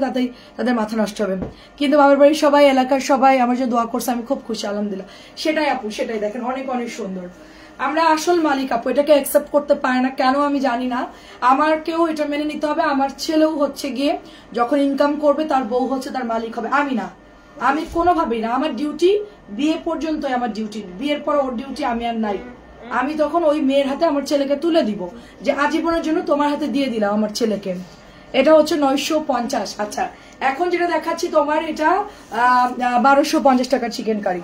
তাদের মাথা নষ্ট হবে। কিন্তু বাবার বাড়ির সবাই, এলাকার সবাই আমার যে দোয়া করছে আমি খুব খুশি আলহামদুলিল্লাহ। সেটাই আপু, সেটাই দেখেন অনেক অনেক সুন্দর। আমরা আসল মালিক আপু, এটাকে অ্যাকসেপ্ট করতে পারে না কেন আমি জানি না। আমারকেও এটা মেনে নিতে হবে, আমার ছেলেও হচ্ছে গিয়ে যখন ইনকাম করবে তার বউ হচ্ছে তার মালিক হবে, আমি না। আমি কোনোভাবেই না, আমার ডিউটি বিয়ে পর্যন্তই আমার ডিউটি, বিয়ের পর ওর ডিউটি আমি আর নাই। আমি তখন ওই মেয়ের হাতে আমার ছেলেকে তুলে দিব যে আজীবনের জন্য তোমার হাতে দিয়ে দিলাম আমার ছেলেকে। এটা হচ্ছে 950। আচ্ছা এখন যেটা দেখাচ্ছি তোমার এটা 1250 টাকার চিকেন কারি।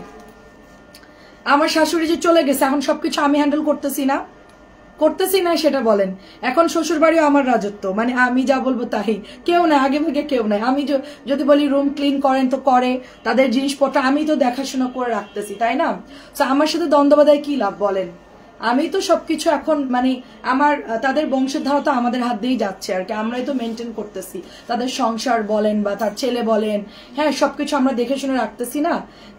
আমার শাশুড়ি যে চলে গেছে, এখন সবকিছু আমি হ্যান্ডেল করতেছি না সেটা বলেন। এখন শ্বশুর বাড়িও আমার রাজত্ব, মানে আমি যা বলবো তাই, কেউ না আগে ভাগে, কেউ নাই। আমি যদি বলি রুম ক্লিন করেন তো করে, তাদের জিনিসপত্র আমি তো দেখাশোনা করে রাখতেছি, তাই না? তো আমার সাথে দ্বন্দ্ব বাধায় কি লাভ বলেন? আমি তো সবকিছু এখন মানে আমার তাদের বংশের ধারা তো আমাদের হাত দিয়েই যাচ্ছে আর কি, আমরাই তো মেনটেন করতেছি তাদের সংসার বলেন বা তার ছেলে বলেন, হ্যাঁ সবকিছু আমরা দেখে শুনে রাখতেছি না।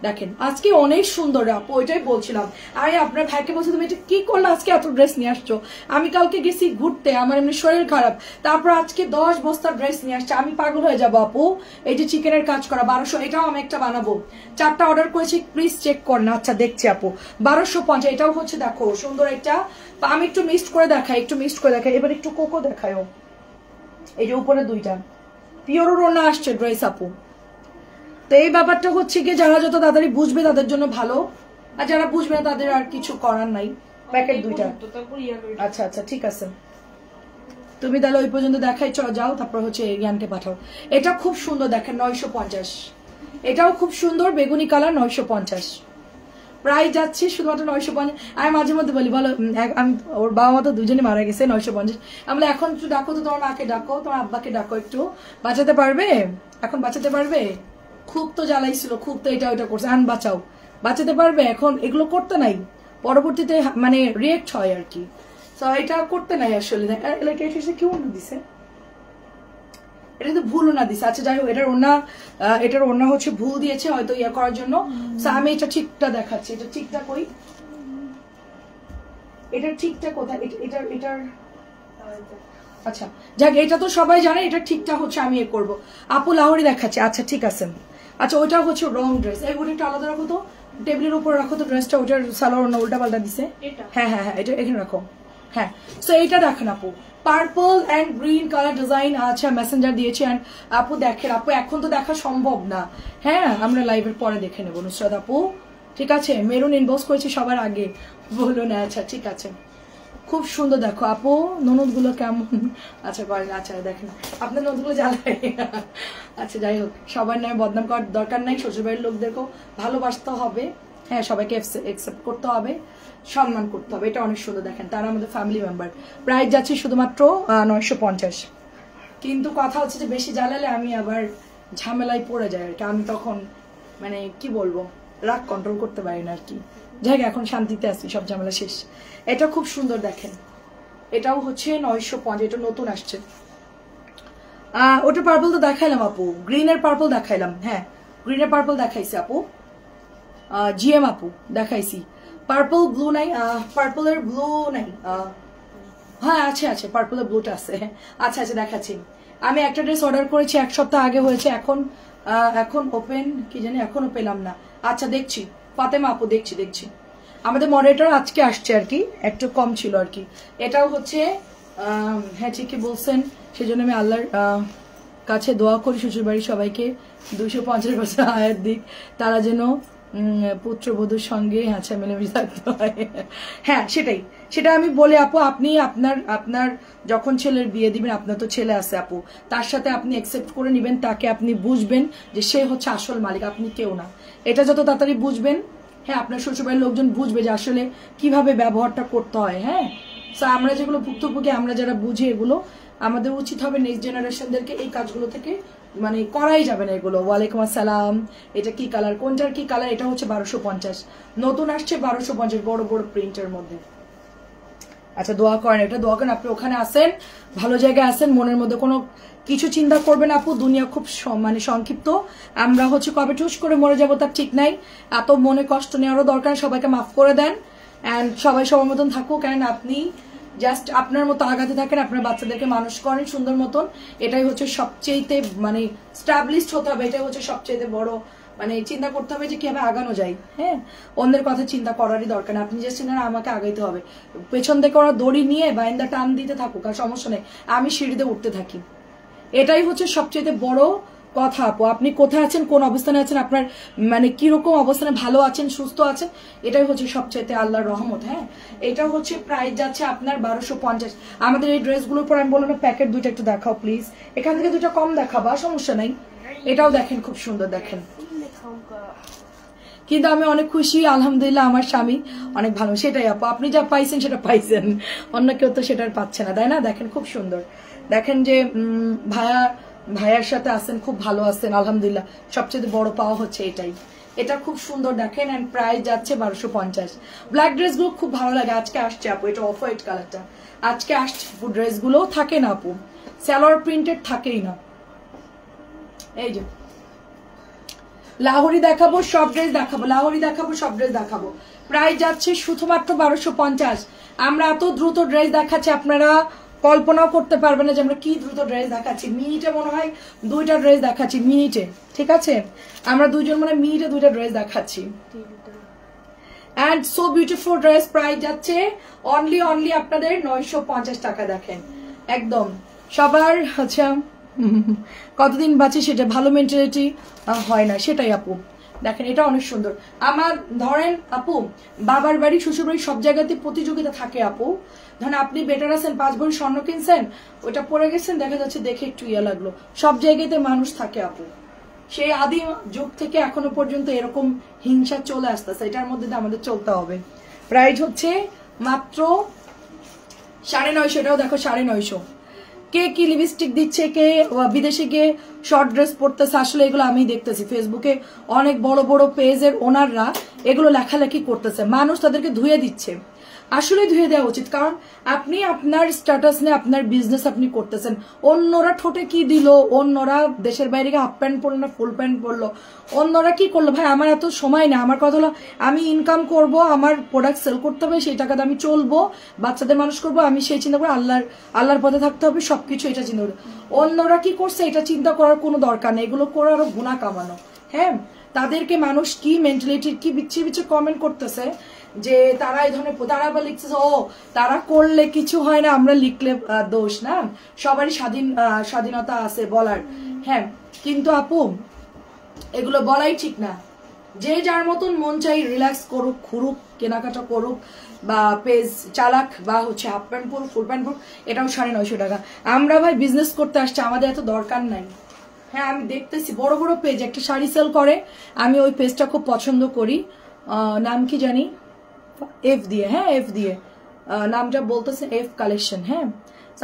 দেখেন আজকে অনেক সুন্দর আপু, ওইটাই বলছিলাম। আরে আপনার ভাইকে বলছে তুমি এটা কি করলো, আজকে এত ড্রেস নিয়ে আসছো? আমি কালকে গেছি ঘুরতে, আমার এমনি শরীর খারাপ, তারপর আজকে 10 বস্তা ড্রেস নিয়ে আসছে, আমি পাগল হয়ে যাবো আপু। এই যে চিকেনের কাজ করা 1200, এটাও আমি একটা বানাবো, 4টা অর্ডার করেছি, প্লিজ চেক করেন। আচ্ছা দেখছি আপু 1250, এটাও হচ্ছে দেখো সুন্দর একটা। আমি একটু মিক্সড করে দেখাই, এবার একটু কোকো দেখায়ও। এই যে উপরে 2টা পিওর ওড়না আসছে ড্রেস আপু। তো এই ব্যাপারটা হচ্ছে কি যারা যত তাড়াতাড়ি বুঝবে তাদের জন্য ভালো, আর যারা বুঝবে না তাদের আর কিছু করার নাই। প্যাকেট 2টা। আচ্ছা আচ্ছা ঠিক আছে, তুমি তাহলে ওই পর্যন্ত দেখাই যাও, তারপর হচ্ছে জ্ঞানকে পাঠাও। এটা খুব সুন্দর দেখেন 950, এটাও খুব সুন্দর বেগুনি কালার 950 প্রায় যাচ্ছে শুধুমাত্র 950। আমি মাঝে মধ্যে বলি বলো আমি ওর বাবা মা তো দুজনে মারা গেছে 950, আমরা এখন একটু ডাকো তো, তোমার মাকে ডাকো, তোমার আব্বাকে ডাকো, একটু বাঁচাতে পারবে? এখন বাঁচাতে পারবে? খুব তো জ্বালাইছিল, খুব তো এটা ওইটা করছে, আন বাঁচাও, বাঁচাতে পারবে? এখন এগুলো করতে নাই, পরবর্তীতে মানে রিয়েক্ট হয় আর কি। তো এটা করতে নাই আসলে। কেউ দিছে, এটা তো ভুল না দিছে। আচ্ছা যাই হোক, এটার ওড়না হচ্ছে ভুল দিয়েছে হয়তো ইয়ে করার জন্য। আমি এটা ঠিকটা দেখাচ্ছি, এটা ঠিকটা কই, এটার ঠিকটা কোথায়, এটার আচ্ছা যাক, এটা তো সবাই জানে, এটা ঠিকটা হচ্ছে আমি এ করবো। আপু লাহোরি দেখাচ্ছে, আচ্ছা ঠিক আছে। আচ্ছা ওইটা হচ্ছে রং ড্রেস, এই ওটা একটু আলাদা রাখো তো, টেবিলের উপর রাখো তো ড্রেসটা, ওটার সালোয়ার না উল্টা পাল্টা দিছে। হ্যাঁ হ্যাঁ হ্যাঁ এটা এখানে রাখো। হ্যাঁ সো এইটা দেখেন আপু, purple and green colour design. আচ্ছা মেসেঞ্জার দিয়েছি। এন্ড আপু দেখেন, আপু এখন তো দেখা সম্ভব না, হ্যাঁ আমরা লাইভের পরে দেখে নেবো নুসরাত আপু, ঠিক আছে? মেরুন ইনবক্স করেছি সবার আগে, বলো না। আচ্ছা ঠিক আছে, খুব সুন্দর দেখো আপু ননদ গুলো কেমন। আচ্ছা করেন, আচ্ছা দেখেন আপনার ননদ গুলো জ্বালায়। আচ্ছা যাই হোক, সবার নয় বদনাম করার দরকার নাই, শ্বশুরবাড়ির লোকদেরকেও ভালোবাসতে হবে, হ্যাঁ সবাইকে একসেপ্ট করতে হবে, সম্মান করতে হবে, এটা অনেক সুন্দর দেখেন, তারা আমাদের ফ্যামিলি মেম্বার। প্রাইস যাচ্ছে শুধুমাত্র 950। কিন্তু কথা হচ্ছে যে বেশি জ্বালালে আমি আবার ঝামেলায় পড়ে যাই আর কি, আমি তখন মানে কি বলবো রাগ কন্ট্রোল করতে পারি না আর কি। যাই এখন শান্তিতে আছি, সব ঝামেলা শেষ। এটা খুব সুন্দর দেখেন, এটাও হচ্ছে 950, এটা নতুন আসছে। ওটা পার্পল তো দেখাইলাম আপু, গ্রিনের পার্পল দেখাইলাম, হ্যাঁ গ্রিনের পার্পল দেখাইছি আপু, জিএম আপু দেখাইছি। পার্পল ব্লু নাই, পার্পলের ব্লু নাই, হ্যাঁ আছে আছে পার্পলের ব্লুটা আছে। আচ্ছা আচ্ছা দেখাচ্ছি। আমি একটা ড্রেস অর্ডার করেছি 1 সপ্তাহ আগে হয়েছে, এখন ওপেন কি জানি এখনো পেলাম না। আচ্ছা দেখছি ফাতেমা আপু, দেখছি আমাদের মডারেটর আজকে আসছে আর কি, একটু কম ছিল আর কি। এটাও হচ্ছে হ্যাঁ ঠিকই বলছেন, সেজন্য আমি আল্লাহর কাছে দোয়া করি শ্বশুরবাড়ির সবাইকে 250 বছর হায়াত দিক, তারা যেন পুত্রবধূর সঙ্গে আচ্ছা মিলেমিশে থাকতে হয়। হ্যাঁ সেটাই, সেটা আমি বলে আপু আপনি আপনার আপনার যখন ছেলের বিয়ে দিবেন, আপনার তো ছেলে আছে আপু, তার সাথে আপনি অ্যাকসেপ্ট করে নেবেন, তাকে আপনি বুঝবেন যে সে হচ্ছে আসল মালিক, আপনি কেউ না। এটা যত তাড়াতাড়ি বুঝবেন, হ্যাঁ আপনার শ্বশুরবাড়ির লোকজন বুঝবে যে আসলে কিভাবে ব্যবহারটা করতে হয়। হ্যাঁ তো আমরা যেগুলো ভুক্তভোগী, আমরা যারা বুঝি এগুলো, আমাদের উচিত হবে নেক্সট জেনারেশনদেরকে এই কাজগুলো থেকে মানে করাই যাবে না এগুলো। ওয়ালাইকুম আসসালাম। এটা কি কালার, কোনটার কি কালার? এটা হচ্ছে 1250, নতুন আসছে 1250 বড় বড় প্রিন্টের মধ্যে। আচ্ছা দোয়া করেন, এটা দোয়া করেন আপনি ওখানে আসেন, ভালো জায়গায় আসেন, মনের মধ্যে কোনো কিছু চিন্তা করবেন আপু, দুনিয়া খুব মানে সংক্ষিপ্ত, আমরা হচ্ছে কবে ঠুস করে মরে যাবো তার ঠিক নাই, এত মনে কষ্ট নেওয়ারও দরকার, সবাইকে মাফ করে দেন অ্যান্ড সবাই সবার মতন থাকুক, কারণ আপনি জাস্ট আপনার মতো আগাতে থাকেন, আপনার বাচ্চাদেরকে মানুষ করেন সুন্দর মতন, এটাই হচ্ছে সবচেয়ে মানে স্টাবলিশড হতে হবে, এটাই হচ্ছে সবচেয়ে বড় মানে চিন্তা করতে হবে যে কিভাবে আগানো যায়। হ্যাঁ অন্যের কথা চিন্তা করারই দরকার না, আপনি যে চিন্তা আমাকে আগাইতে হবে, পেছন থেকে ওরা দড়ি নিয়ে বাইন্দা টান দিতে থাকুক আর সমস্যা নেই, আমি সিঁড়িতে উঠতে থাকি, এটাই হচ্ছে সবচেয়ে বড় কথা আপু। আপনি কোথায় আছেন, কোন অবস্থানে আছেন, আপনার মানে কিরকম অবস্থানে ভালো আছেন, সুস্থ আছেন, এটাই হচ্ছে সবচেয়ে আল্লাহর রহমত। হ্যাঁ এটা হচ্ছে প্রাইস যাচ্ছে আপনার 1250। আমাদের এই ড্রেসগুলোর পর আমি বললাম না প্যাকেট দুইটা একটু দেখাও প্লিজ, এখান থেকে দুটো কম দেখাবা সমস্যা নাই, এটাও দেখেন খুব সুন্দর দেখেন, কিন্তু আমি অনেক খুশি আলহামদুলিল্লাহ, আমার স্বামী অনেক ভালো, সেটাই আপু আপনি যা পাইছেন সেটা পাইছেন, অন্য কেউ তো সেটার পাচ্ছে না তাই না। দেখেন খুব সুন্দর, দেখেন যে ভাইয়ার সাথে আছেন, খুব ভালো আছেন আলহামদুলিল্লাহ, সবচেয়ে বড় পাওয়া হচ্ছে এটাই, এটা খুব সুন্দর দেখেন এন্ড প্রাইস যাচ্ছে 1250। ব্ল্যাক ড্রেসগুলো খুব ভালো লাগে, আজকে আসছে আপু, এটা অফ হোয়াইট কালারটা আজকে আসছে, ড্রেসগুলো থাকে না আপু, সালোয়ার প্রিন্টেড থাকেই না। এই যে লাহোরি দেখাবো, সব ড্রেস দেখাবো, লাহোরি দেখাবো, সব ড্রেস দেখাবো, প্রাইস যাচ্ছে শুধুমাত্র 1250। আমরা এত দ্রুত ড্রেস দেখাচ্ছি আপনারা কল্পনাও করতে পারবেন না যে আমরা কি দ্রুত ড্রেস দেখাচ্ছি, মিনিটে মনে হয় 2টা ড্রেস দেখাচ্ছি, মিনিটে, ঠিক আছে আমরা দুইজন মানে মিনিটে 2টা ড্রেস দেখাচ্ছি। And so beautiful dress, price যাচ্ছে অনলি আপনাদের 950 টাকা। দেখেন একদম সবার আচ্ছা কতদিন বাঁচে সেটা ভালো মেন্টালিটি হয় না, সেটাই আপু দেখেন এটা অনেক সুন্দর। আমার ধরেন আপু বাবার বাড়ি শ্বশুর বাড়ি সব জায়গাতে প্রতিযোগিতা থাকে আপু, ধরেন আপনি বেটার আছেন 5 ভরি স্বর্ণ কিনছেন, ওইটা পরে গেছেন, দেখা যাচ্ছে দেখে একটু ইয়ে লাগলো, সব জায়গাতে মানুষ থাকে আপু, সেই আদিম যুগ থেকে এখনো পর্যন্ত এরকম হিংসা চলে আসতেছে, এটার মধ্যে আমাদের চলতে হবে। প্রাইস হচ্ছে মাত্র 950, এটাও দেখো 950। কে কি লিপস্টিক দিচ্ছে, কে বিদেশে গিয়ে শর্ট ড্রেস পরতেছে, আসলে এগুলো আমি দেখতেছি ফেসবুকে অনেক বড় বড় পেজের ওনাররা এগুলো লেখালেখি করতেছে, মানুষ তাদেরকে ধুয়ে দিচ্ছে, আসলে ধুয়ে দেওয়া উচিত, কারণ আপনি আপনার স্ট্যাটাস নিয়ে আপনার বিজনেস আপনি করতেছেন, অন্যরা ঠোঁটে কি দিল, অন্যরা দেশের বাইরে গিয়ে হাফ প্যান্ট পরলো না ফুল প্যান্ট পরলো, অন্যরা কি করলো, ভাই আমার এত সময় না, আমার কথা হলো আমি ইনকাম করব, আমার প্রোডাক্ট সেল করতে হবে, সেই টাকাতে আমি চলবো, বাচ্চাদের মানুষ করবো, আমি সেই চিন্তা করে আল্লাহর পথে থাকতে হবে, সবকিছু এটা চিন্তা করবো, অন্যরা কি করছে এটা চিন্তা করার কোনো দরকার নেই, এগুলো করে আরো গুণা কামানো। হ্যাঁ তাদেরকে মানুষ কি মেন্টালিটির কি বিচ্ছে কমেন্ট করতেছে যে তারা এই ধরনের, তারা আবার লিখছে ও তারা করলে কিছু হয় না, আমরা লিখলে দোষ না, সবারই স্বাধীনতা আছে বলার। হ্যাঁ কিন্তু আপু এগুলো বলাই ঠিক না, যে যার মতন মন চাই রিল্যাক্স করুক, ঘুরুক, কেনাকাটা করুক, বা পেজ চালাক, বা হচ্ছে হাফ প্যান্ট পরুক ফুল প্যান্ট পরুক, এটাও 950 টাকা। আমরা ভাই বিজনেস করতে আসছি, আমাদের এত দরকার নাই। হ্যাঁ আমি দেখতেছি বড় বড় পেজ একটা শাড়ি সেল করে, আমি ওই পেজটা খুব পছন্দ করি, নাম কি জানি এফ দিয়ে, হ্যাঁ এফ দিয়ে নামটা বলতেছে, এফ কালেকশন। হ্যাঁ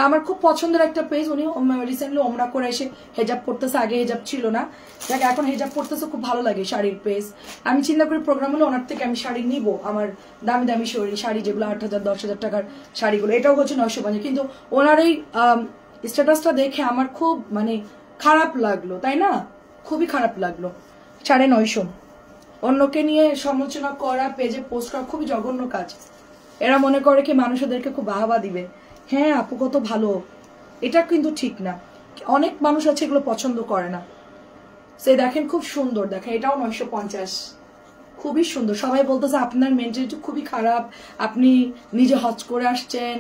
আমার খুব পছন্দের একটা পেজ, উনি রিসেন্টলি ওমরা করে এসে হেজাব পড়তেছে, আগে হেজাব ছিল না, দেখ এখন হেজাব পড়তেছে, খুব ভালো লাগে শাড়ির পেজ। আমি চিন্তা করি প্রোগ্রাম হলে ওনার থেকে আমি শাড়ি নিব, আমার দামি দামি শাড়ি যেগুলো 8,000 10,000 টাকার শাড়িগুলো, এটাও হচ্ছে 950, কিন্তু ওনার এই স্ট্যাটাসটা দেখে আমার খুব মানে খারাপ লাগলো, তাই না, খুবই খারাপ লাগলো। 950 অন্যকে নিয়ে সমালোচনা করা, পেজে পোস্ট করা খুবই জঘন্য কাজ, এরা মনে করে কি মানুষদেরকে খুব বাহবা দিবে, হ্যাঁ আপু কত ভালো, এটা কিন্তু ঠিক না, অনেক মানুষ আছে এগুলো পছন্দ করে না। সে দেখেন খুব সুন্দর, দেখেন এটাও 950, খুবই সুন্দর। সবাই বলতেছে আপনার মেন্টালিটি খুবই খারাপ, আপনি নিজে হজ করে আসছেন,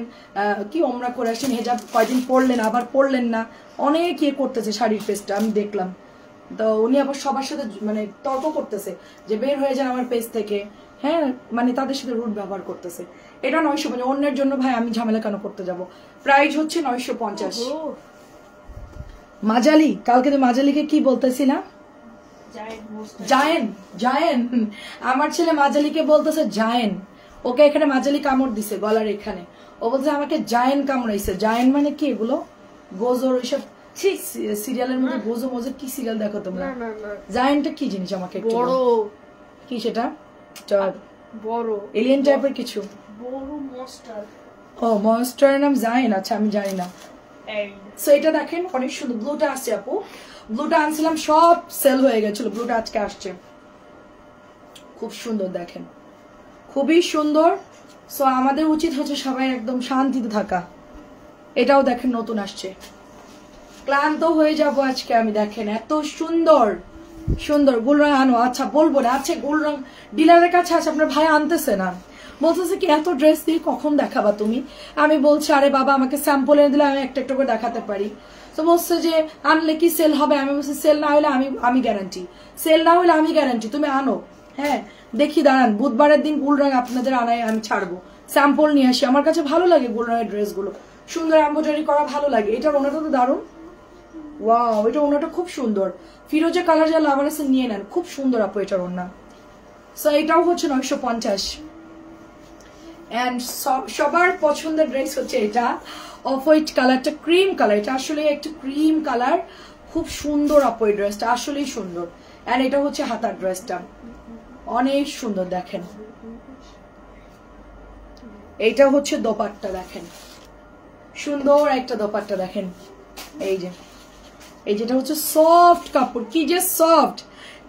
কি ওমরা করে আসছেন, হেজাব কয়দিন পড়লেন আবার পড়লেন না, অনেক ইয়ে করতেছে শাড়ির পেজটা, আমি দেখলাম তো উনি আবার সবার সাথে মানে তর্ক করতেছে যে বের হয়ে যান আমার পেজ থেকে, হ্যাঁ মানে তাদের সাথে রুট ব্যবহার করতেছে। এটা 950, অন্যের জন্য ভাই আমি ঝামেলা কেন করতে যাব। প্রাইস হচ্ছে 950। মাজালি, কালকে তো মাজালিকে কি বলতেছি না, জায়েন জায়েন, আমার ছেলে মাজালিকে বলতেছে জায়েন, ওকে এখানে মাজালি কামড় দিছে গলার এখানে, ও বলছে আমাকে জায়েন কামড়াইছে। জায়েন মানে কি এগুলো গোজর ওইসব সিরিয়ালের মধ্যে গোজো মোজো কি সিরিয়াল দেখো তোমরা? জায়েন্টটা কি জিনিস আমাকে একটু বড় কি সেটা বড় এলিয়েন টাইপের কিছু, বড় মনস্টার। ও মনস্টারের নাম জায়েন, আচ্ছা আমি জানি না। সো এটা দেখেন অনেক সুন্দর, ব্লুটা আসছে আপু, ব্লুটা আনছিলাম সব সেল হয়ে গেছিল, ব্লুটা আজকে আসছে, খুব সুন্দর দেখেন, খুবই সুন্দর। সো আমাদের উচিত হচ্ছে সবাই একদম শান্তিতে থাকা। এটাও দেখেন নতুন আসছে, ক্লান্ত হয়ে যাব আজকে আমি, দেখেন এত সুন্দর সুন্দর। গোল রং আনো, আচ্ছা বলবো না, আচ্ছা গোল রং ডিলারের কাছে আছে, আপনার ভাই আনতেছে না, বলতেছে কি এত ড্রেস দিয়ে কখন দেখাবা তুমি? আমি বলছি আরে বাবা আমাকে স্যাম্পল এনে দিলে আমি একটা একটা করে দেখাতে পারি। তো বলছে যে আনলে কি সেল হবে? আমি বলছি সেল না হলে আমি গ্যারান্টি, সেল না হলে আমি গ্যারান্টি, তুমি আনো। হ্যাঁ দেখি দাঁড়ান, বুধবারের দিন গোল রং আপনাদের আনায় আমি ছাড়বো, স্যাম্পল নিয়ে আসি। আমার কাছে ভালো লাগে গোল রঙের ড্রেসগুলো, সুন্দর এমব্রয়ডারি করা ভালো লাগে। এটার ওনাটা তো দারুণ, ওয়াও এটা ওনাটা খুব সুন্দর, ফিরোজা কালার যা লাভার আছে নিয়ে নেন, খুব সুন্দর আপু এটার ওনা। সো এটাও হচ্ছে 950। এন্ড সবার পছন্দের ড্রেস হচ্ছে এটা, অফ হোয়াইট কালারটা, ক্রিম কালার, এটা আসলে একটা ক্রিম কালার, খুব সুন্দর আপু এই ড্রেসটা, আসলেই সুন্দর। এন্ড এটা হচ্ছে হাতার ড্রেসটা, অনেক সুন্দর দেখেন। এইটা হচ্ছে দোপাট্টা, দেখেন সুন্দর একটা দোপাট্টা দেখেন, এই যে এই যেটা হচ্ছে সফট কাপড়, কি যে সফট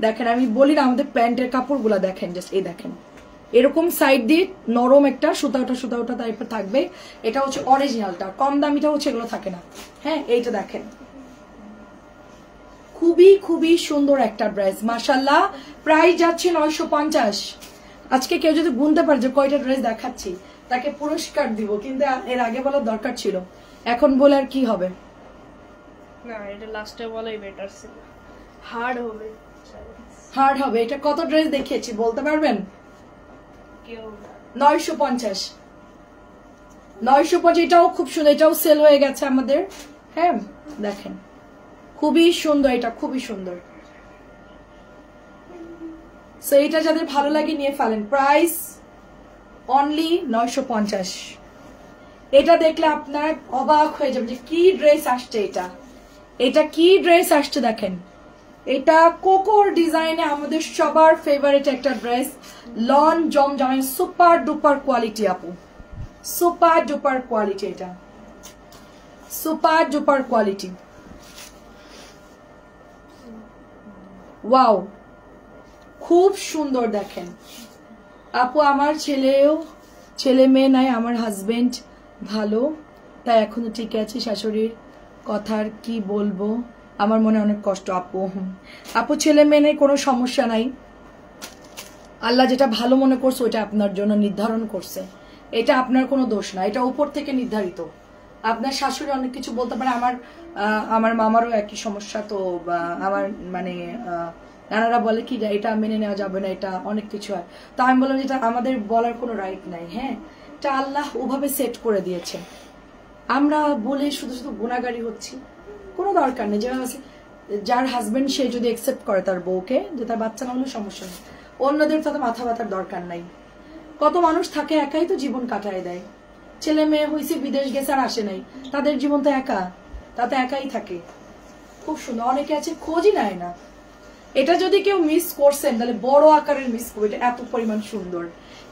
দেখেন। আমি বলি না আমাদের প্যান্টের কাপড়গুলা দেখেন, জাস্ট এই দেখেন এরকম সাইড দিয়ে নরম একটা সুতা ওটা টাইপের থাকবে। এটা হচ্ছে অরিজিনালটা, কম দামিটা হচ্ছে এগুলো থাকে না। হ্যাঁ এইটা দেখেন, খুবই খুবই সুন্দর একটা ড্রেস মাশাআল্লাহ। প্রাইস যাচ্ছে 950। আজকে কেউ যদি গুনতে পারে যে কয়টা ড্রেস দেখাচ্ছি তাকে পুরস্কার দিব, কিন্তু এর আগে বলার দরকার ছিল, এখন বলে আর কি হবে না, এটা লাস্টে বলাই বেটার ছিল, হার্ড হবে, হার্ড হবে। এটা কত ড্রেস দেখিয়েছি বলতে পারবেন? 950, 950। এটাও খুব সুন্দর, এটাও সেল হয়ে গেছে আমাদের। হ্যাঁ দেখেন খুবই সুন্দর, এটা খুবই সুন্দর। সো এটা যাদের ভালো লাগে নিয়ে ফেলেন, প্রাইস অনলি 950। এটা দেখলে আপনার অবাক হয়ে যাবে যে কি ড্রেস আসছে, এটা কি ড্রেস আসছে দেখেন। এটা কোকোর ডিজাইনে আমাদের সবার ফেভারিট একটা ড্রেস, লন জমজমের সুপার ডুপার কোয়ালিটি আপু, সুপার ডুপার কোয়ালিটি, এটা সুপার ডুপার কোয়ালিটি, ওয়াও খুব সুন্দর দেখেন আপু। আমার ছেলে মেয়ে নাই, আমার হাজবেন্ড ভালো, তাই এখনো ঠিক আছে, শাশুড়ির কথার কি বলবো, আমার মনে অনেক কষ্ট আপু ছেলে মেয়ে নেই কোনো সমস্যা নাই, আল্লাহ যেটা ভালো মনে করছে ওইটা আপনার জন্য নির্ধারণ করছে, এটা আপনার কোনো দোষ না, এটা উপর থেকে নির্ধারিত। আপনার শাশুড়ি অনেক কিছু বলতে পারে, আমার মামারও একই সমস্যা, তো আমার মানে নানারা বলে কি এটা মেনে নেওয়া যাবে না, এটা অনেক কিছু হয়, তো আমি বললাম যেটা আমাদের বলার কোনো রাইট নাই। হ্যাঁ এটা আল্লাহ ওভাবে সেট করে দিয়েছে, আমরা বলে শুধু শুধু গুণাগারি হচ্ছি, কোনো দরকার নেই। যেভাবে যার হাজবেন্ড সে যদি একসেপ্ট করে তার বউকে, যে তার বাচ্চা না হলে সমস্যা নেই, অন্যদের তাতে মাথা ব্যথার দরকার নাই। কত মানুষ থাকে একাই তো জীবন কাটায় দেয়, ছেলে মেয়ে হয়েছে বিদেশ গেছে আর আসে নাই, তাদের জীবন তো একা, তাতে একাই থাকে। খুব সুন্দর, অনেকে আছে খোঁজই নেয় না। এটা যদি কেউ মিস করছেন তাহলে বড় আকারের মিস করবে, এটা এত পরিমাণ সুন্দর,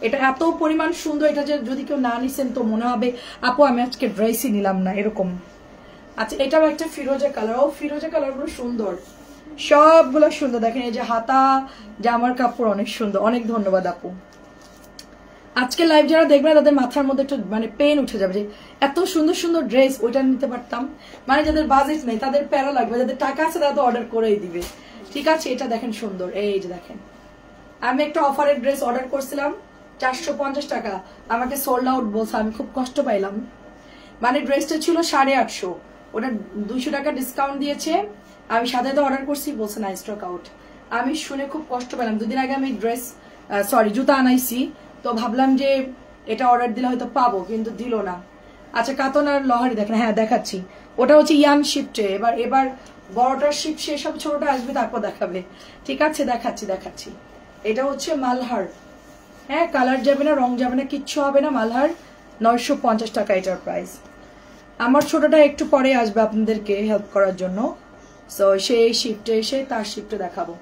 এটা এত পরিমাণ সুন্দর, এটা যদি কেউ না নিছেন তো মনে হবে আপু আমি আজকে ড্রেসই নিলাম না, এরকম। আচ্ছা এটাও একটা ফিরোজা কালার, ও ফিরোজা কালার গুলো সুন্দর, সবগুলো সুন্দর দেখেন। এই যে হাতা জামার কাপড় অনেক সুন্দর, অনেক ধন্যবাদ আপু। আজকে লাইভ যারা দেখবেন তাদের মাথার মধ্যে একটু মানে পেন উঠে যাবে যে এত সুন্দর সুন্দর ড্রেস, ওইটা নিতে পারতাম, মানে যাদের বাজেট নেই তাদের প্যারা লাগবে, যাদের টাকা আছে তারা তো অর্ডার করেই দিবে। ঠিক আছে এটা দেখেন সুন্দর, এই যে দেখেন আমি একটা অফারের ড্রেস অর্ডার করছিলাম 450 টাকা, আমাকে সোল্ড আউট বলছে, আমি খুব কষ্ট পাইলাম। মানে ড্রেসটা ছিল 850, ওটা 200 টাকা ডিসকাউন্ট দিয়েছে, আমি সাদাতে অর্ডার করছি, বলছে না স্টক আউট। আমি শুনে খুব কষ্ট পেলাম। দুদিন আগে আমি জুতা আনাইছি, তো ভাবলাম যে এটা অর্ডার দিলে হয়তো পাবো, কিন্তু দিল না। আচ্ছা, কাতন আর লহারি দেখেন, হ্যাঁ দেখাচ্ছি। ওটা হচ্ছে ইয়ান শিফটে, এবার বড়টার শিফট শেষ হবে, ছোটটা আসবে তারপর দেখাবে। ঠিক আছে, দেখাচ্ছি। এটা হচ্ছে মালহার, হ্যাঁ কালার যাবে না, রং যাবে না, কিচ্ছু হবে না। মালহার 950 টাকা এটার প্রাইস। আমার ছোটটা একটু পরে আসবে আপনাদেরকে হেল্প করার জন্য, সো সেই শিফটে এসে তার শিফটে দেখাবো।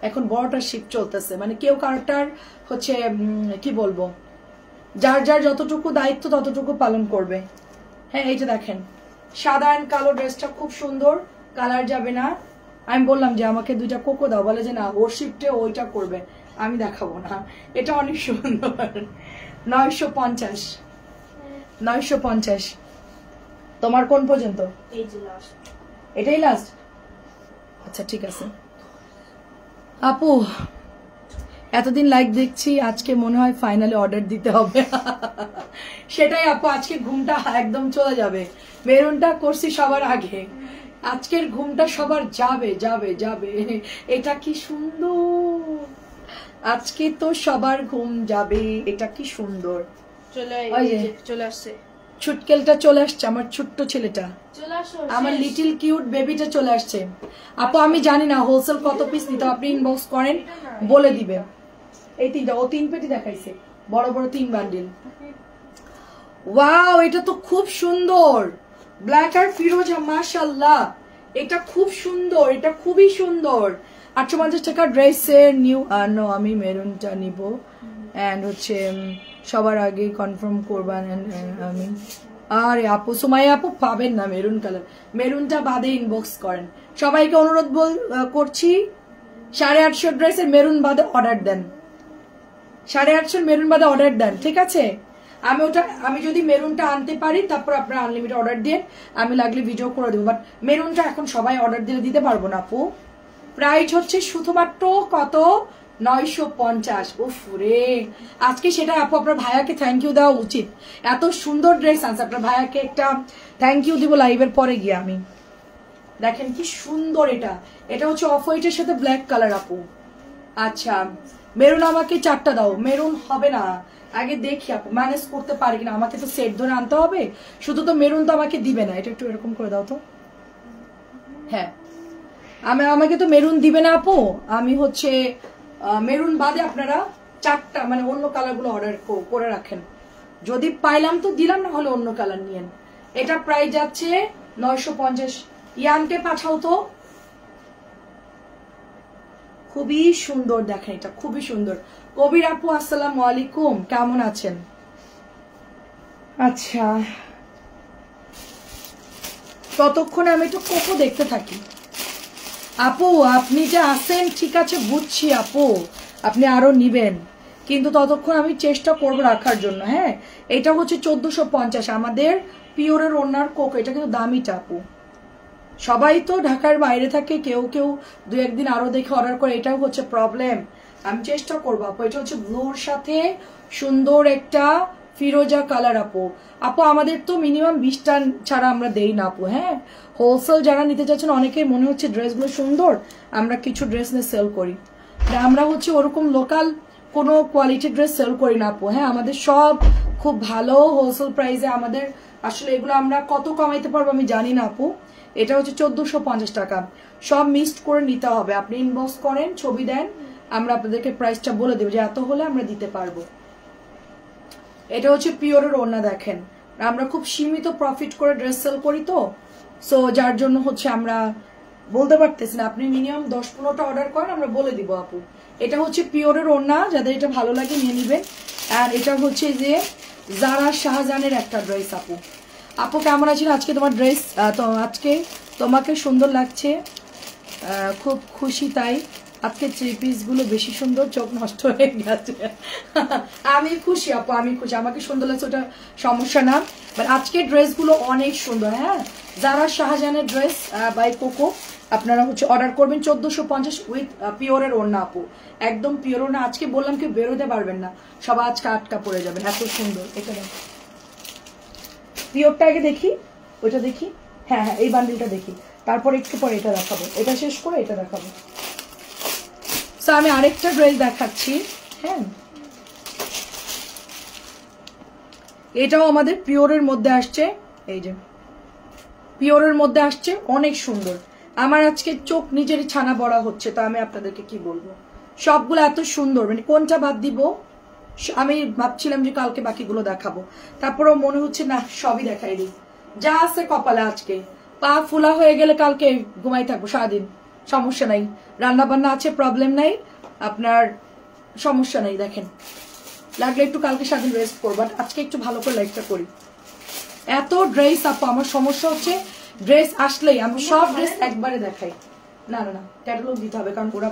এখন বড়টার শিফট চলতেছে, মানে কেউ কারোটার হচ্ছে কি বলবো, যার যার যতটুকু দায়িত্ব ততটুকু পালন করবে। হ্যাঁ এইটা দেখেন, সাদা অ্যান্ড কালো ড্রেসটা খুব সুন্দর, কালার যাবে না। আমি বললাম যে আমাকে 2টা কোকো দাও, বলে যে না ওর শিফটে ওইটা করবে, আমি দেখাবো না। এটা অনেক সুন্দর, 950। তোমার কোন পর্যন্ত? এই যে লাস্ট। এটাই লাস্ট? আচ্ছা ঠিক আছে আপু, এতদিন লাইক দেখছি, আজকে মনে হয় ফাইনালি অর্ডার দিতে হবে। সেটাই আপু, আজকে ঘুমটা একদম চলে যাবে। মেরুনটা করছি সবার আগে, আজকের ঘুমটা সবার যাবে। এটা কি সুন্দর, আজকে তো সবার ঘুম যাবে। এটা কি সুন্দর, চলে আসছে ছুটকেলটা চলে আসছে, আমার ছোট্ট ছেলেটা, চলে আসো, আমার লিটিল কিউট বেবিটা চলে আসছে। আপু আমি জানি না হোলসেল কত পিস নিতে, আপনি ইনবক্স করেন, বলে দিবে। এই 3টা, ও 3 পেটি দেখাইছে, বড় 3 বান্ডিল। ওয়াও, এটা তো খুব সুন্দর, ব্ল্যাক আর ফিরোজা, মাশাআল্লাহ। এটা খুব সুন্দর, এটা খুবই সুন্দর। 850 টাকা ড্রেসের নিউ। নো, আমি মেরুনটা নিব, এন্ড হচ্ছে সবার আগে কনফার্ম করবেন। আমি আরে আপু, সুমাইয়া আপু পাবেন না মেরুন কালার, মেরুনটা বাদে ইনবক্স করেন। সবাইকে অনুরোধ করছি, 850 ড্রেসের মেরুন বাদে অর্ডার দেন, 850 মেরুন বাদে অর্ডার দেন, ঠিক আছে? আমি যদি মেরুনটা আনতে পারি তারপর আপনারা আনলিমিটেড অর্ডার দিয়ে, আমি লাগলে ভিডিও করে দেবো। বাট মেরুনটা এখন সবাই অর্ডার দিতে পারবো না আপু। প্রাইস হচ্ছে শুধুমাত্র কত, 950। উফ রে, আজকে সেটা আপু আপনার ভাইয়াকে থ্যাংক ইউ দেওয়া উচিত, এত সুন্দর ড্রেস আনছে। আপনার ভাইয়াকে একটা থ্যাংক ইউ দিব লাইভের পরে গিয়ে। আমি দেখেন কি সুন্দর, এটা হচ্ছে অফ হোয়াইটের সাথে ব্ল্যাক কালার আপু। আচ্ছা, মেরুন আমাকে 4টা দাও। মেরুন হবে না, আগে দেখি আপু ম্যানেজ করতে পারি কিনা, আমাকে তো সেট ধরে আনতে হবে, শুধু তো মেরুন তো আমাকে দিবে না। এটা একটু এরকম করে দাও তো, হ্যাঁ আমাকে তো মেরুন দিবে না আপু। আমি হচ্ছে মেরুন বাদে আপনারা 4টা মানে অন্য কালার গুলো অর্ডার করে রাখেন, যদি পাইলাম তো দিলাম, না হলে অন্য কালার নিয়েন। এটা প্রাইস যাচ্ছে 950। ইয়ানকে পাঠাও তো, খুবই সুন্দর, দেখেন এটা খুবই সুন্দর। কবির আপু আসসালামু আলাইকুম, কেমন আছেন? আচ্ছা, ততক্ষণে আমি একটু কোকো দেখতে থাকি। আপু আপনি যে আছেন ঠিক আছে, বুঝছি আপু, আপনি আরো নিবেন, কিন্তু ততক্ষণ আমি চেষ্টা করব রাখার জন্য। হ্যাঁ, এটা হচ্ছে 1450 আমাদের পিওরের ওনার কোকো। এটা কিন্তু দামিটা আপু, সবাই তো ঢাকার বাইরে থাকে, কেউ 2-1 দিন আরো দেখে অর্ডার করে, এটাও হচ্ছে প্রবলেম। আমি চেষ্টা করবো আপু। এটা হচ্ছে ব্লুর সাথে সুন্দর একটা ফিরোজা কালার আপু। আমাদের তো মিনিমাম 20টা ছাড়া আমরা দেই না আপু। হ্যাঁ, হোলসেল যারা নিতে চাচ্ছেন, অনেকেই মনে হচ্ছে ড্রেসগুলো সুন্দর, আমরা কিছু ড্রেস নিয়ে সেল করি, আমরা হচ্ছে ওরকম লোকাল কোনো কোয়ালিটির ড্রেস সেল করি না আপু। হ্যাঁ, আমাদের সব খুব ভালো হোলসেল প্রাইসে, আমাদের আসলে এগুলো আমরা কত কমাইতে পারবো আমি জানি না আপু। এটা হচ্ছে 1450 টাকা, সব মিক্সড করে নিতে হবে। আপনি ইনবক্স করেন, ছবি দেন, আমরা আপনাদেরকে প্রাইসটা বলে দেবো যে এত হলে আমরা দিতে পারবো। এটা হচ্ছে পিওরের ওড়না, দেখেন আমরা খুব সীমিত প্রফিট করে ড্রেস সেল করি তো, সো যার জন্য হচ্ছে আমরা বলতে পারতেছি না। আপনি মিনিমাম 10-15টা অর্ডার করেন, আমরা বলে দিব আপু। এটা হচ্ছে পিওরের ওড়না, যাদের এটা ভালো লাগে নিয়ে নিবেন। আর এটা হচ্ছে যে জারা শাহজাহানের একটা ড্রেস আপু। আপু কেমন আছেন? আজকে তোমার ড্রেস, আজকে তোমাকে সুন্দর লাগছে, খুব খুশি তাই। আজকে 3 পিসগুলো বেশি সুন্দর, চোখ নষ্ট হয়ে গেছে। আমি খুশি আপু, আমি খুশি, আমাকে সুন্দর লাগছে, ওটা সমস্যা না। বাট আজকে ড্রেসগুলো অনেক সুন্দর। হ্যাঁ, যারা শাহজাহানের ড্রেস বাই কোকো, আপনারা হচ্ছে অর্ডার করবেন 1450 উইথ পিওরের ওড়না আপু, একদম পিওর ওড়না। আজকে বললাম কি বেরোতে পারবেন না, সবাই আজকে আটকা পড়ে যাবেন, এত সুন্দর। এটা পিওরটা আগে দেখি, ওইটা দেখি, হ্যাঁ এই বান্ডিলটা দেখি। তারপর একটু পরে এটা দেখাবো, এটা শেষ করে এটা দেখাবো। সো আমি আরেকটা ড্রেস দেখাচ্ছি। হ্যাঁ, এটাও আমাদের পিওরের মধ্যে আসছে, এই যে পিওরের মধ্যে আসছে, অনেক সুন্দর। আমার আজকে চোখ নিজেরই ছানা বড়া হচ্ছে, তো আমি আপনাদেরকে কি বলবো, সবগুলো এত সুন্দর, মানে কোনটা বাদ দিব। আমি ভাবছিলাম যে কালকে বাকিগুলো দেখাবো, তারপরেও মনে হচ্ছে না সবই দেখাই দিই, যা আছে কপালে। আজকে পা ফুলা হয়ে গেলে কালকে ঘুমাই থাকবো সারাদিন, সমস্যা নাই, রান্না বান্না আছে, প্রবলেম নাই, আপনার সমস্যা নাই। দেখেন, লাগলে একটু কালকে সারাদিন রেস্ট করবো, বাট আজকে একটু ভালো করে লাইফটা করি। এত ড্রেস আপু, আমার সমস্যা হচ্ছে ড্রেস আসলেই আমি সব ড্রেস একবারে দেখাই। না না না, ক্যাটালগ দিতে হবে, কারণ ওরা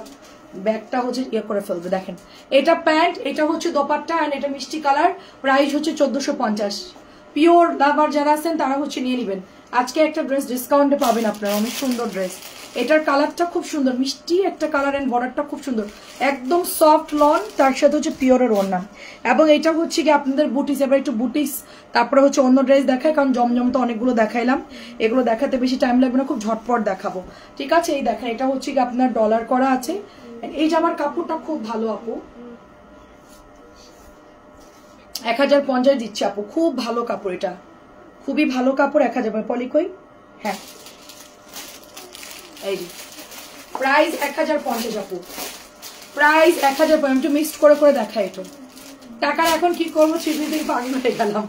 ব্যাগটা হচ্ছে ইয়ে করে ফেলবে। দেখেন, এটা প্যান্ট, এটা হচ্ছে দোপাট্টা, এন্ড এটা মিষ্টি কালার, প্রাইস হচ্ছে 1450। পিওর লাভার যারা আছেন তারা হচ্ছে নিয়ে নেবেন, আজকে একটা ড্রেস ডিসকাউন্টে পাবেন আপনারা, অনেক সুন্দর ড্রেস। এটার কালারটা খুব সুন্দর, মিষ্টি একটা কালার, এন্ড বর্ডারটা খুব সুন্দর, একদম সফট লন, তার সাথে হচ্ছে পিওরের ওড়না। এবং এটা হচ্ছে কি আপনাদের বুটিস, এবার একটু বুটিস, তারপরে হচ্ছে অন্য ড্রেস দেখায়, কারণ জমজম তো অনেকগুলো দেখাইলাম, এগুলো দেখাতে বেশি টাইম লাগবে না, খুব ঝটপট দেখাবো। ঠিক আছে, এই দেখেন, এটা হচ্ছে কি আপনার ডলার করা আছে। এই জামার কাপড়টা খুব ভালো আপু, 1050 দিচ্ছে আপু, খুব ভালো কাপড়, এটা খুবই ভালো কাপড়, 1000 পলিকই। হ্যাঁ, এই যে প্রাইস 1050 আপু, প্রাইস 1050। একটু মিক্সড করে করে দেখাই, একটু টাকার এখন কি করবো, চিঠি থেকে পাগল হয়ে গেলাম।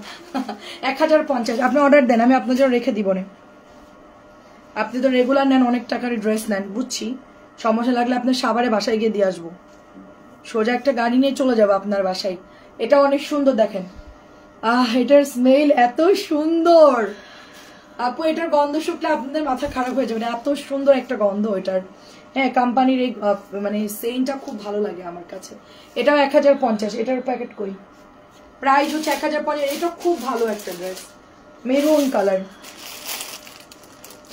1050 আপনি অর্ডার দেন, আমি আপনার জন্য রেখে দিব না। আপনি তো রেগুলার নেন, অনেক টাকার ড্রেস নেন, বুঝছি, সমস্যা লাগলে আপনার সাভারে বাসায় গিয়ে দিয়ে আসবো, সোজা একটা গাড়ি নিয়ে চলে যাবো আপনার বাসায়। এটা অনেক সুন্দর, দেখেন, এটার স্মেল এত সুন্দর আপু, এটার গন্ধ শুকলে আপনাদের মাথা খারাপ হয়ে যাবে, এত সুন্দর একটা গন্ধ এটার। হ্যাঁ, কোম্পানির এই মানে সেন্টটা খুব ভালো লাগে আমার কাছে। এটাও 1050, এটার প্যাকেট কই, প্রাইস হচ্ছে 1050। এটা খুব ভালো একটা ড্রেস, মেরুন কালার,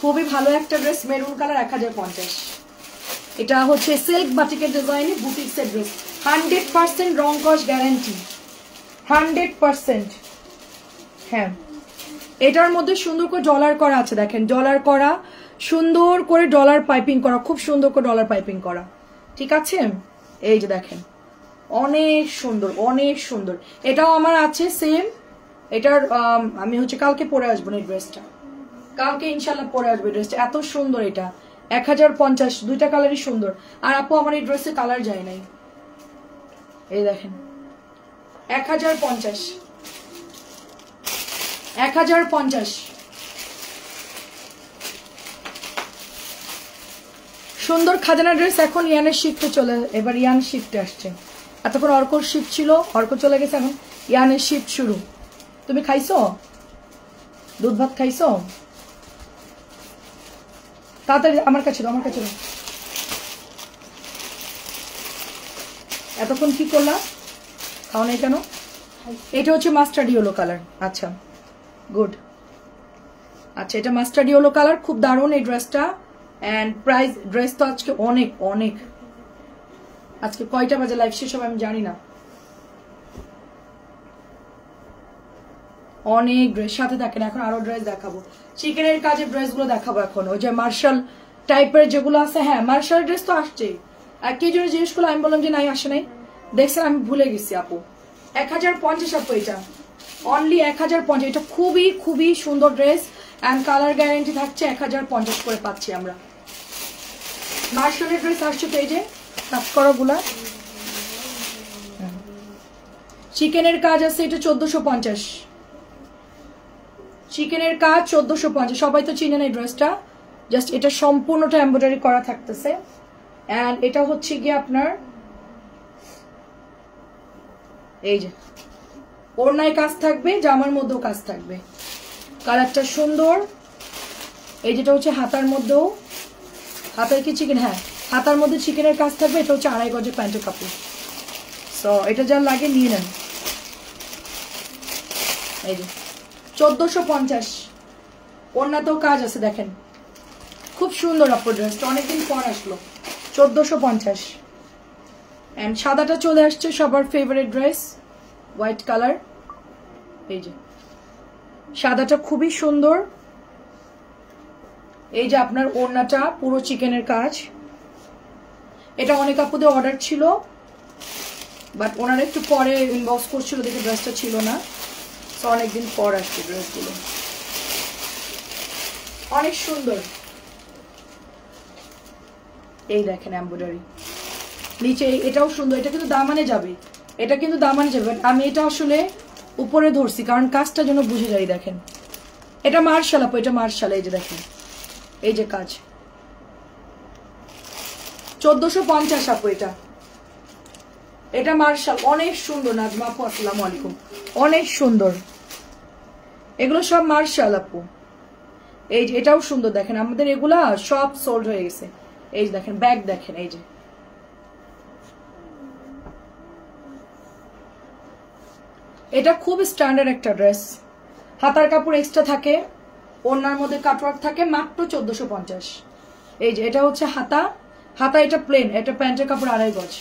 খুবই ভালো একটা ড্রেস, মেরুন কালার, 1050। এটা হচ্ছে সিল্ক বাটিকের ডিজাইনে বুটিক্সের ড্রেস, 100% রং কস গ্যারান্টি, 100%। হ্যাঁ, এটার মধ্যে সুন্দর করে ডলার করা আছে, দেখেন, ডলার করা, সুন্দর করে ডলার পাইপিং করা, খুব সুন্দর করে ডলার পাইপিং করা। ঠিক আছে, এই যে দেখেন, অনেক সুন্দর, অনেক সুন্দর। এটাও আমার আছে সেম, এটার আমি হচ্ছে কালকে পরে আসবো না, এই ড্রেসটা কালকে ইনশাল্লাহ পরে আসবে, ড্রেসটা এত সুন্দর। এটা 1050, দুইটা কালারই সুন্দর। আর আপু আমার এই ড্রেসের কালার যায় নাই, এই দেখেন, 1050, 1050। সুন্দর খাজানা ড্রেস। এখন ইয়ানের শিফটে চলে, এবার ইয়ান শিফটে আসছে, এতক্ষণ অর্কর শিফট ছিল, অর্ক চলে গেছে, এখন ইয়ানের শিফট শুরু। তুমি খাইছো দুধ ভাত, খাইছো? তাড়াতাড়ি আমার কাছে দাও, আমার কাছে দাও। এতক্ষণ কি করলাম, খাও নাই কেন? এটা হচ্ছে মাস্টার্ড ইয়েলো কালার, আচ্ছা গুড। আচ্ছা, এটা মাস্টার্ড ইয়েলো কালার, খুব দারুণ এই ড্রেসটা। এন্ড প্রাইস, ড্রেস তো আজকে অনেক অনেক, আজকে কয়টা বাজে লাইভ শেষ হবে আমি জানি না, অনেক ড্রেস। সাথে থাকেন, এখন আরো ড্রেস দেখাবো, চিকেনের কাজের ড্রেসগুলো দেখাবো এখন, ওই যে মার্শাল টাইপের যেগুলো আছে। হ্যাঁ, মার্শাল ড্রেস তো আসছে, আর কে জন্য জিজ্ঞেস করলো, আমি বললাম যে নাই, আসে নাই, দেখছেন, আমি ভুলে গেছি আপু। 1050 আপু, এটা অনলি 1050। এটা খুবই খুবই সুন্দর ড্রেস, এন্ড কালার গ্যারান্টি থাকছে, 1050 করে পাচ্ছি আমরা। মার্শালের ড্রেস আসছে তো, এই যে কাজ করা গুলা, চিকেনের কাজ আছে, এটা 1450, চিকেনের কাজ 1450। সবাই তো চিনেন এই ড্রেসটা, জাস্ট এটা সম্পূর্ণটা এমব্রয়ডারি করা থাকতেছে। এন্ড এটা হচ্ছে গিয়ে আপনার এই যে ওড়নায় কাজ থাকবে, জামার মধ্যেও কাজ থাকবে, কালারটা সুন্দর। এই যেটা হচ্ছে হাতার মধ্যেও, হাতায় কি চিকেন, হ্যাঁ হাতার মধ্যে চিকেনের কাজ থাকবে। এটা হচ্ছে 2.5 গজের প্যান্টের কাপড়, সো এটা যা লাগে নিয়ে নেন। এই যে 1450, ওড়নাতেও কাজ আছে, দেখেন খুব সুন্দর আপু ড্রেসটা, অনেকদিন পর আসলো। 1450। এন্ড সাদাটা চলে আসছে, সবার ফেভারিট ড্রেস, হোয়াইট কালার। এই যে সাদাটা খুবই সুন্দর, এই যে আপনার ওড়নাটা পুরো চিকেনের কাজ। এটা অনেক আপুদের অর্ডার ছিল, বাট ওনারা একটু পরে ইনবক্স করছিল দেখে ড্রেসটা ছিল না, তো অনেকদিন পর আসছে ড্রেসগুলো। অনেক সুন্দর। এই দেখেন এমব্রয়ডারি নিচে, এটাও সুন্দর। এটা কিন্তু দামানে যাবে, এটা কিন্তু দামানে যাবে, বাট আমি এটা আসলে উপরে ধরছি কারণ কাজটা যেন বুঝে যাই। দেখেন এটা মার্শাল আপু, এটা মার্শাল। এই যে দেখেন এই যে কাজ 1450 আপু। এটা মার্শাল, অনেক সুন্দর। নাজমা আপু আসসালামু আলাইকুম, অনেক সুন্দর। এগুলো সব মার্শাল আপু। এই যে এটাও সুন্দর। দেখেন আমাদের এগুলা সব সোল্ড হয়ে গেছে। এই যে দেখেন ব্যাগ, দেখেন এই যে এটা খুব স্ট্যান্ডার্ড একটা ড্রেস। হাতার কাপড় এক্সট্রা থাকে, ওড়নার মধ্যে কাটওয়ার্ক থাকে, মাত্র 1450। এই যে এটা হচ্ছে হাতা, হাতা এটা প্লেন, এটা প্যান্টের কাপড় 2.5 গজ,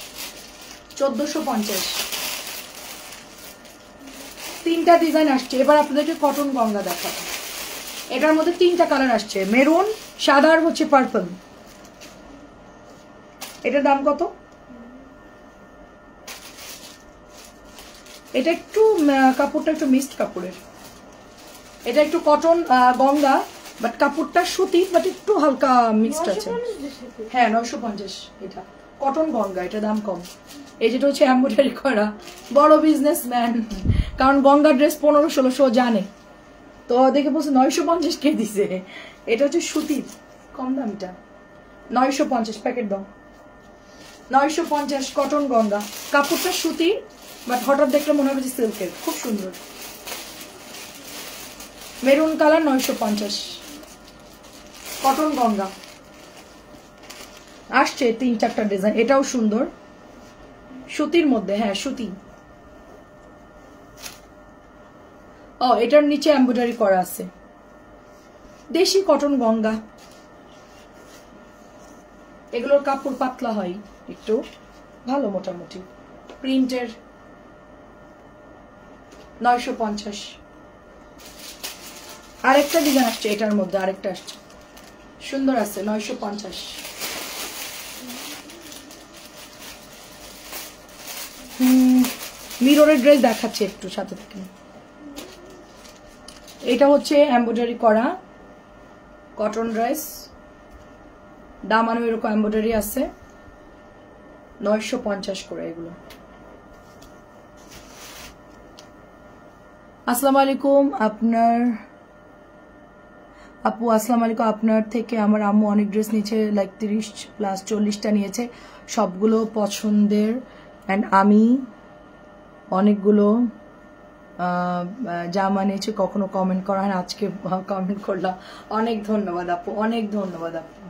1450। 3টা ডিজাইন আসছে। এবার আপনাদেরকে কটন গঙ্গা দেখাবো। এটার মধ্যে 3টা কালার আসছে, মেরুন, সাদা আর হচ্ছে পার্পল। এটার দাম কত? এটা একটু কাপড়টা একটু মিক্সড কাপড়ের, এটা একটু কটন গঙ্গা, বাট কাপড়টা সুতি, বাট একটু হালকা মিক্সড আছে। হ্যাঁ 950। এটা কটন গঙ্গা, এটা দাম কম। এই যেটা হচ্ছে এমব্রয়ডারি করা, বড় বিজনেসম্যান, কারণ গঙ্গা ড্রেস 1500-1600 জানে, তো দেখে বলছে 950 কে দিছে। এটা হচ্ছে সুতির, কম দাম। এটা 950 প্যাকেট দাও, 950 কটন গঙ্গা। কাপড়টা সুতি, বাট হঠাৎ দেখলে মনে হবে যে সিল্কের, খুব সুন্দর। Maroon colour 950 cotton Ganga. আসছে 3-4টা ডিজাইন, এটাও সুন্দর, সুতির মধ্যে। হ্যাঁ সুতি। ও এটার নিচে এমব্রয়ডারি করা আছে, দেশি কটন গঙ্গা। এগুলোর কাপড় পাতলা হয় একটু, ভালো মোটামুটি প্রিন্টের। 950। আরেকটা ডিজাইন আসছে এটার মধ্যে, আরেকটা আসছে সুন্দর আছে, 950। মিররের ড্রেস দেখাচ্ছে একটু সাথে থেকে। এটা হচ্ছে এমব্রয়ডারি করা কটন ড্রেস, দামানো এরকম এমব্রয়ডারি আছে, 950 করে এগুলো। আসসালামু আলাইকুম। আপনার আপু আসসালামু আলাইকুম। আপনার থেকে আমার আম্মু অনেক ড্রেস নিয়েছে, লাইক 30+40টা নিয়েছে, সবগুলো পছন্দের। অ্যান্ড আমি অনেকগুলো জামা নিয়েছি, কখনো কমেন্ট করা হয় না, আজকে কমেন্ট করলাম। অনেক ধন্যবাদ আপু, অনেক ধন্যবাদ আপু,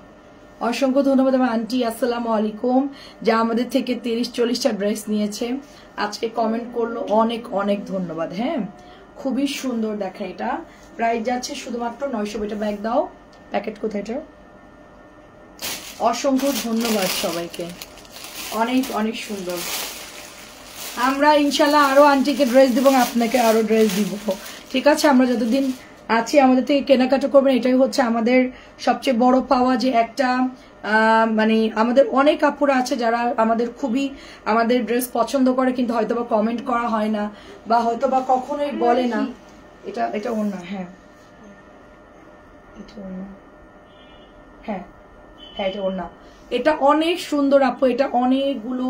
অসংখ্য ধন্যবাদ আমার আন্টি। আসসালামু আলাইকুম। যা আমাদের থেকে 30-40টা ড্রেস নিয়েছে, আজকে কমেন্ট করলো, অনেক অনেক ধন্যবাদ। হ্যাঁ খুবই সুন্দর। দেখেন এটা প্রাইস যাচ্ছে শুধুমাত্র 900। এটা ব্যাগ দাও, প্যাকেট কোথায় এটা? অসংখ্য ধন্যবাদ সবাইকে, অনেক অনেক সুন্দর। আমরা ইনশাল্লাহ আরো আন্টিকে ড্রেস দিব, আপনাকে আরো ড্রেস দিব, ঠিক আছে? আমরা যতদিন আছি আমাদের থেকে কেনাকাটা করবেন, এটাই হচ্ছে আমাদের সবচেয়ে বড় পাওয়া, যে একটা মানে আমাদের অনেক আপুরা আছে যারা আমাদের খুবই আমাদের ড্রেস পছন্দ করে, কিন্তু হয়তোবা কমেন্ট করা হয় না, বা হয়তোবা কখনোই বলে না। এটা এটা ওর না। হ্যাঁ এটা ওর না। হ্যাঁ হ্যাঁ এটা ওর না। এটা অনেক সুন্দর আপু, এটা অনেকগুলো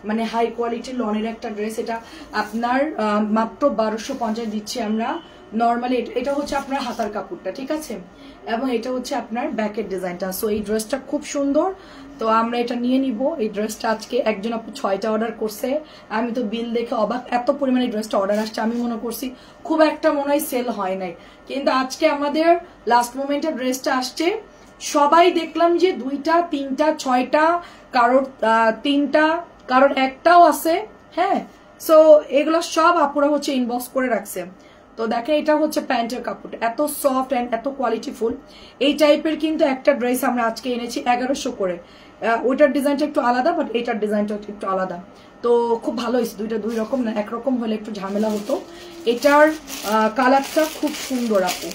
মানে হাই কোয়ালিটির লনের একটা ড্রেস। এটা আপনার মাত্র 1250 দিচ্ছি আমরা নর্মালি। এটা হচ্ছে আপনার হাতার কাপড়টা, ঠিক আছে? এবং এটা হচ্ছে আপনার ব্যাকের ডিজাইনটা। সো এই ড্রেসটা খুব সুন্দর, তো আমরা এটা নিয়ে নিব। এই ড্রেসটা আজকে একজন আপু 6টা অর্ডার করছে, আমি তো বিল দেখে অবাক, এত পরিমাণে ড্রেসটা অর্ডার আসছে। আমি মনে করছি খুব একটা মনে হয় সেল হয় নাই, কিন্তু আজকে আমাদের লাস্ট মোমেন্টে ড্রেসটা আসছে। সবাই দেখলাম যে 2টা 3টা 6টা, কারোর 3টা, কারোর একটাও আছে। হ্যাঁ সো এগুলো সব আপুরা হচ্ছে ইনবক্স করে রাখছে। তো দেখেন এটা হচ্ছে প্যান্টের কাপড়, এত সফট অ্যান্ড এত কোয়ালিটিফুল। এই টাইপের কিন্তু একটা ড্রেস আমরা আজকে এনেছি 1100 করে। ওইটার ডিজাইনটা একটু আলাদা, বাট এইটার ডিজাইনটা একটু আলাদা। তো খুব ভালো হয়েছে, দুইটা দুই রকম না, একরকম হলে একটু ঝামেলা হতো। এটার কালারটা খুব সুন্দর আপু,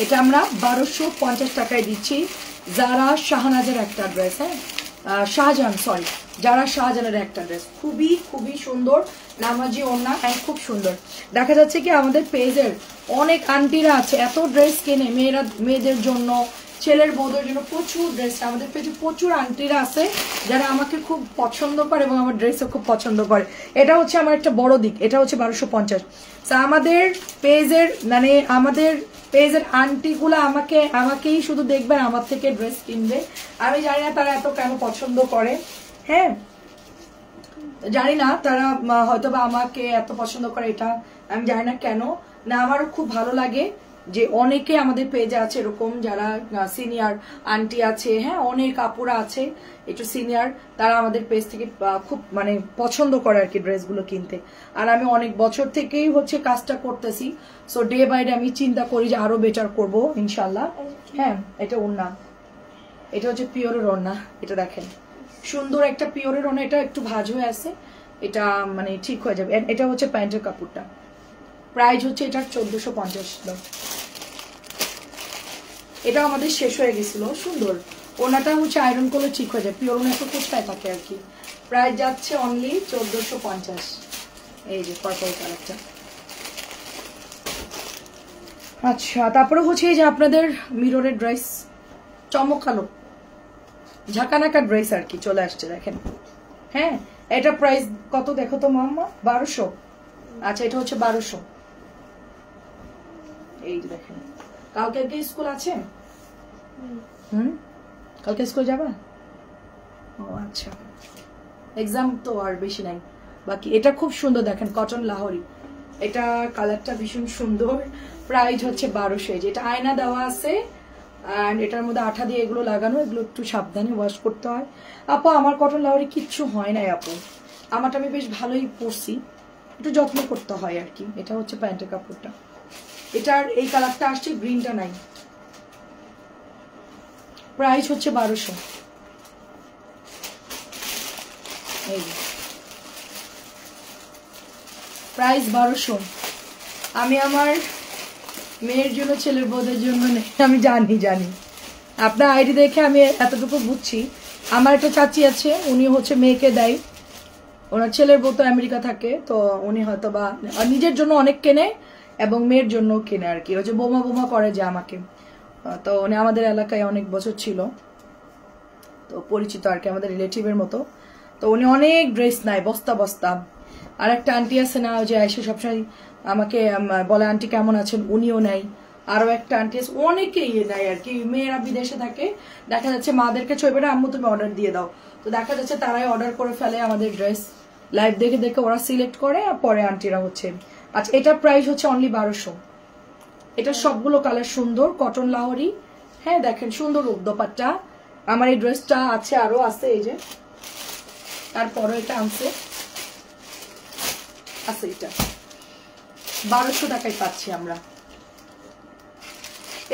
এটা আমরা 1250 টাকায় দিচ্ছি। যারা শাহনাজের একটা ড্রেস, হ্যাঁ শাহজাহান, সরি যারা শাহজাহানের একটা ড্রেস, খুবই খুবই সুন্দর নামাজি ওড়না অ্যান্ড খুব সুন্দর। দেখা যাচ্ছে কি আমাদের পেজের অনেক আন্টিরা আছে এত ড্রেস কেনে মেয়েদের জন্য, ছেলের বউদের জন্য প্রচুর ড্রেস। আমাদের পেজে প্রচুর আন্টিরা আছে যারা আমাকে খুব পছন্দ করে এবং আমার ড্রেসও খুব পছন্দ করে। এটা হচ্ছে আমার একটা বড় দিক, এটা হচ্ছে 1250। আমাদের পেজের মানে আমাদের পেজের আন্টিগুলো আমাকেই শুধু দেখবেন, আমার থেকে ড্রেস কিনবে। আমি জানি না তারা এত কেন পছন্দ করে, হ্যাঁ জানি না তারা হয়তো বা আমাকে এত পছন্দ করে, এটা আমি জানি না কেন। না আমারও খুব ভালো লাগে যে অনেকে আমাদের পেজে আছে এরকম যারা সিনিয়র আন্টি আছে, হ্যাঁ অনেক আপুরা আছে একটু সিনিয়র, তারা আমাদের পেজ থেকে খুব মানে পছন্দ করে আর কি ড্রেসগুলো কিনতে। আর আমি অনেক বছর থেকেই হচ্ছে কাজটা করতেছি, সো ডে বাই ডে আমি চিন্তা করি যে আরো বেটার করব ইনশাল্লাহ। হ্যাঁ এটা ওড়না, এটা হচ্ছে পিওরের ওড়না, এটা দেখেন সুন্দর একটা পিওরের ওড়না, এটা একটু ভাঁজ হয়ে আছে, এটা মানে ঠিক হয়ে যাবে। এটা হচ্ছে প্যান্টের কাপড়টা, প্রাইস হচ্ছে এটার 1450 দাম। এটা আমাদের শেষ হয়ে গেছিল, সুন্দর ওনাটা হচ্ছে আয়রন করলে ঠিক হয়ে যায়, পিওর ওনা একটু কোথায় থাকে আর কি। প্রাইস যাচ্ছে অনলি 1450। এই যে পার্পল কালারটা। আচ্ছা তারপরে হচ্ছে এই যে আপনাদের মিররের ড্রেস, চমকালো ঝাঁকানাকা ড্রেস আর কি চলে আসছে দেখেন। হ্যাঁ এটা প্রাইস কত দেখো তো মাম্মা? 1200। আচ্ছা এটা হচ্ছে 1200। এই যে দেখেন, কালকে কি স্কুল আছে? কালকে স্কুল যাবা? ও আচ্ছা, এক্সাম তো আর বেশি নাই বাকি। এটা খুব সুন্দর দেখেন, কটন লাহোরি, এটা কালারটা ভীষণ সুন্দর। প্রাইস হচ্ছে 1200। যেটা আয়না দেওয়া আছে আর এটার মধ্যে আঠা দিয়ে এগুলো লাগানো, এগুলো একটু সাবধানে ওয়াশ করতে হয়। আপু আমার কটন লাহোরি কিচ্ছু হয় নাই আপু, আমারটা আমি বেশ ভালোই পরছি, একটু যত্ন করতে হয় আর কি। এটা হচ্ছে প্যান্টের কাপড়টা, এটার এই কালারটা আসছে, গ্রিনটা নাই। প্রাইস হচ্ছে 1200। এই প্রাইস 1200। আমি আমার মেয়ের জন্য ছেলের বউদের জন্য নেই, আমি জানি আপনার আইডি দেখে আমি এতটুকু বুঝছি। আমার একটা চাচি আছে, উনি হচ্ছে মেয়েকে দেয়, ওনার ছেলের বউ তো আমেরিকা থাকে, তো উনি হয়তো বা নিজের জন্য অনেক কেনে এবং মেয়ের জন্য কেনে আর কি। ওই যে বোমা করে যে আমাকে, তো উনি আমাদের এলাকায় অনেক বছর ছিল, তো পরিচিত আর কি, আমাদের রিলেটিভের মতো। তো উনি অনেক ড্রেস নেয় বস্তা বস্তা। আর একটা আন্টি আছে না যে এসে সবসময় আমাকে বলে আন্টি কেমন আছেন, উনিও নেয়। আরো একটা আন্টি আছে, অনেকেই নেয় আর কি। মেয়েরা বিদেশে থাকে, দেখা যাচ্ছে মাদেরকে ছবিটা আম্মু তুমি অর্ডার দিয়ে দাও, তো দেখা যাচ্ছে তারাই অর্ডার করে ফেলে আমাদের ড্রেস, লাইভ দেখে দেখে ওরা সিলেক্ট করে আর পরে আন্টিরা হচ্ছে। আচ্ছা এটার প্রাইস হচ্ছে অনলি 1200। এটা সবগুলো কালার সুন্দর, কটন লাহোরি। হ্যাঁ দেখেন সুন্দর দোপাট্টা। আমার এই ড্রেসটা আছে, আরো আছে এই যে, তারপরও এটা আছে এটা 1200 টাকায় পাচ্ছি আমরা।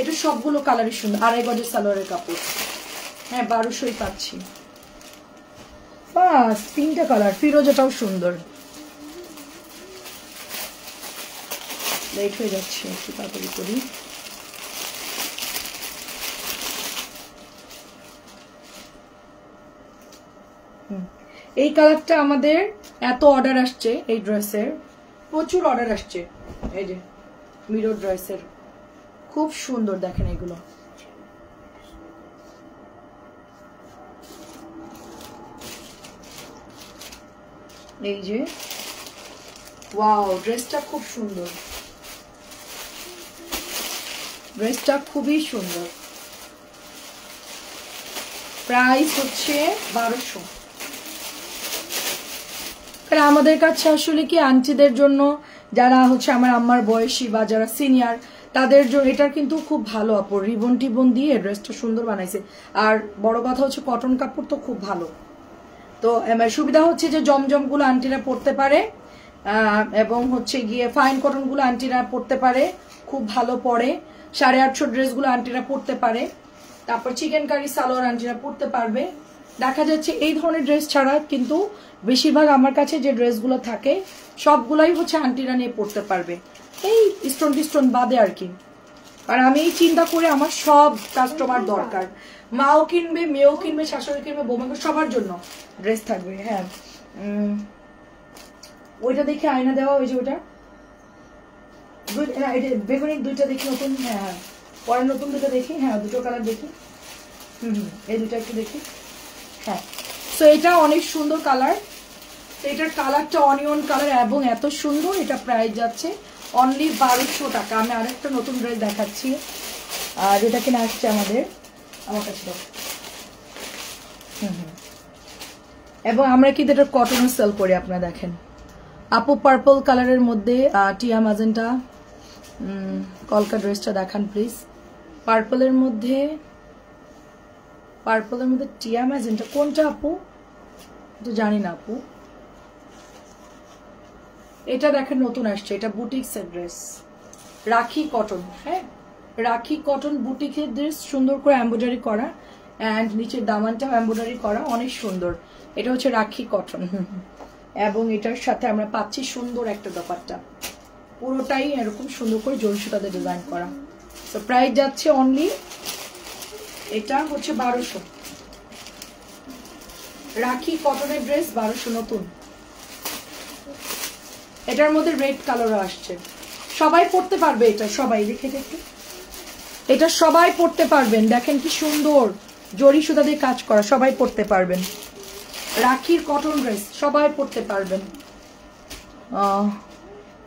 এটা সবগুলো কালারই সুন্দর, 2.5 গজের সালোয়ারের কাপড়। হ্যাঁ 1200ই পাচ্ছি। বাস 3টা কালার, ফিরোজাটাও সুন্দর। লেট হয়ে যাচ্ছে, একটু তাড়াতাড়ি করি। এই কালারটা আমাদের এত অর্ডার আসছে, এই ড্রেসের প্রচুর অর্ডার আসছে। এই যে মিরর ড্রেসের খুব সুন্দর দেখেন এগুলো। এই যে ওয়াও, ড্রেসটা খুব সুন্দর, ড্রেসটা খুবই সুন্দর। প্রাইস হচ্ছে 1200। আমাদের কাছে আসলে কি আন্টিদের জন্য, যারা হচ্ছে আমার আম্মার বয়সী বা যারা সিনিয়র, তাদের জন্য এটার কিন্তু খুব ভালো আপর, রিবন টিবন দিয়ে ড্রেসটা সুন্দর বানাইছে। আর বড় কথা হচ্ছে কটন কাপড় তো খুব ভালো, তো সুবিধা হচ্ছে যে জমজম গুলো আন্টিরা পরতে পারে, এবং হচ্ছে গিয়ে ফাইন কটন গুলো আন্টিরা পরতে পারে, খুব ভালো পরে। 850 ড্রেস গুলো আন্টিরা পরতে পারে, তারপর চিকেন কারি সালোয়ার আন্টিরা পরতে পারবে। দেখা যাচ্ছে এই ধরনের ড্রেস ছাড়া কিন্তু বেশিরভাগ আমার কাছে যে ড্রেসগুলো থাকে সবগুলাই হচ্ছে আন্টিরা নিয়ে পরতে পারবে, এই স্টোন টিস্টোন বাদে আর কি। আর আমি চিন্তা করে আমার সব কাস্টমার দরকার, মাও কিনবে, মেয়েও কিনবে, শাশুড়ি কিনবে, বৌমাকে, সবার জন্য ড্রেস থাকবে। হ্যাঁ ওইটা দেখে আয়না দেওয়া, ওই যে ওটা বেগুনি দুইটা দেখি নতুন। হ্যাঁ হ্যাঁ পরে নতুন দুটো দেখি। হ্যাঁ দুটো কালার দেখি। এই দুটো একটু দেখি। হ্যাঁ তো এটা অনেক সুন্দর কালার, এটার কালারটা অনিয়ন কালার এবং এত সুন্দর। এটা প্রাইস যাচ্ছে অনলি 1200 টাকা। আমি আরেকটা নতুন ড্রেস দেখাচ্ছি, আর এটা কিনে আসছে আমার কাছে। এবং আমরা কিন্তু এটা কটনের সেল করি, আপনারা দেখেন। আপু পার্পল কালারের মধ্যে টিয়া ম্যাজেন্টা কলকা ড্রেসটা দেখান প্লিজ। পার্পলের মধ্যে টিয়া ম্যাজেন্টা কোনটা আপু তো জানি না আপু। এটা দেখেন নতুন আসছে, এটা বুটিক্সের ড্রেস, রাখি কটন। হ্যাঁ রাখি কটন বুটিকের ড্রেস, সুন্দর করে এমব্রয়ডারি করা, অ্যান্ড নিচের দামানটাও এমব্রয়ডারি করা, অনেক সুন্দর। এটা হচ্ছে রাখি কটন, এবং এটার সাথে আমরা পাচ্ছি সুন্দর একটা দোপাট্টা, পুরোটাই এরকম সুন্দর করে জরি সুতাতে ডিজাইন করা। তো প্রাইস যাচ্ছে অনলি, এটা হচ্ছে 1200। রাখি কটনের ড্রেস 1200 নতুন। এটার মধ্যে রেড কালারও আসছে, সবাই পড়তে পারবে এটা, সবাই দেখে একটু, এটা সবাই পড়তে পারবেন। দেখেন কি সুন্দর জরি সুতা দিয়ে কাজ করা, সবাই পড়তে পারবেন। রাখির কটন ড্রেস সবাই পড়তে পারবেন।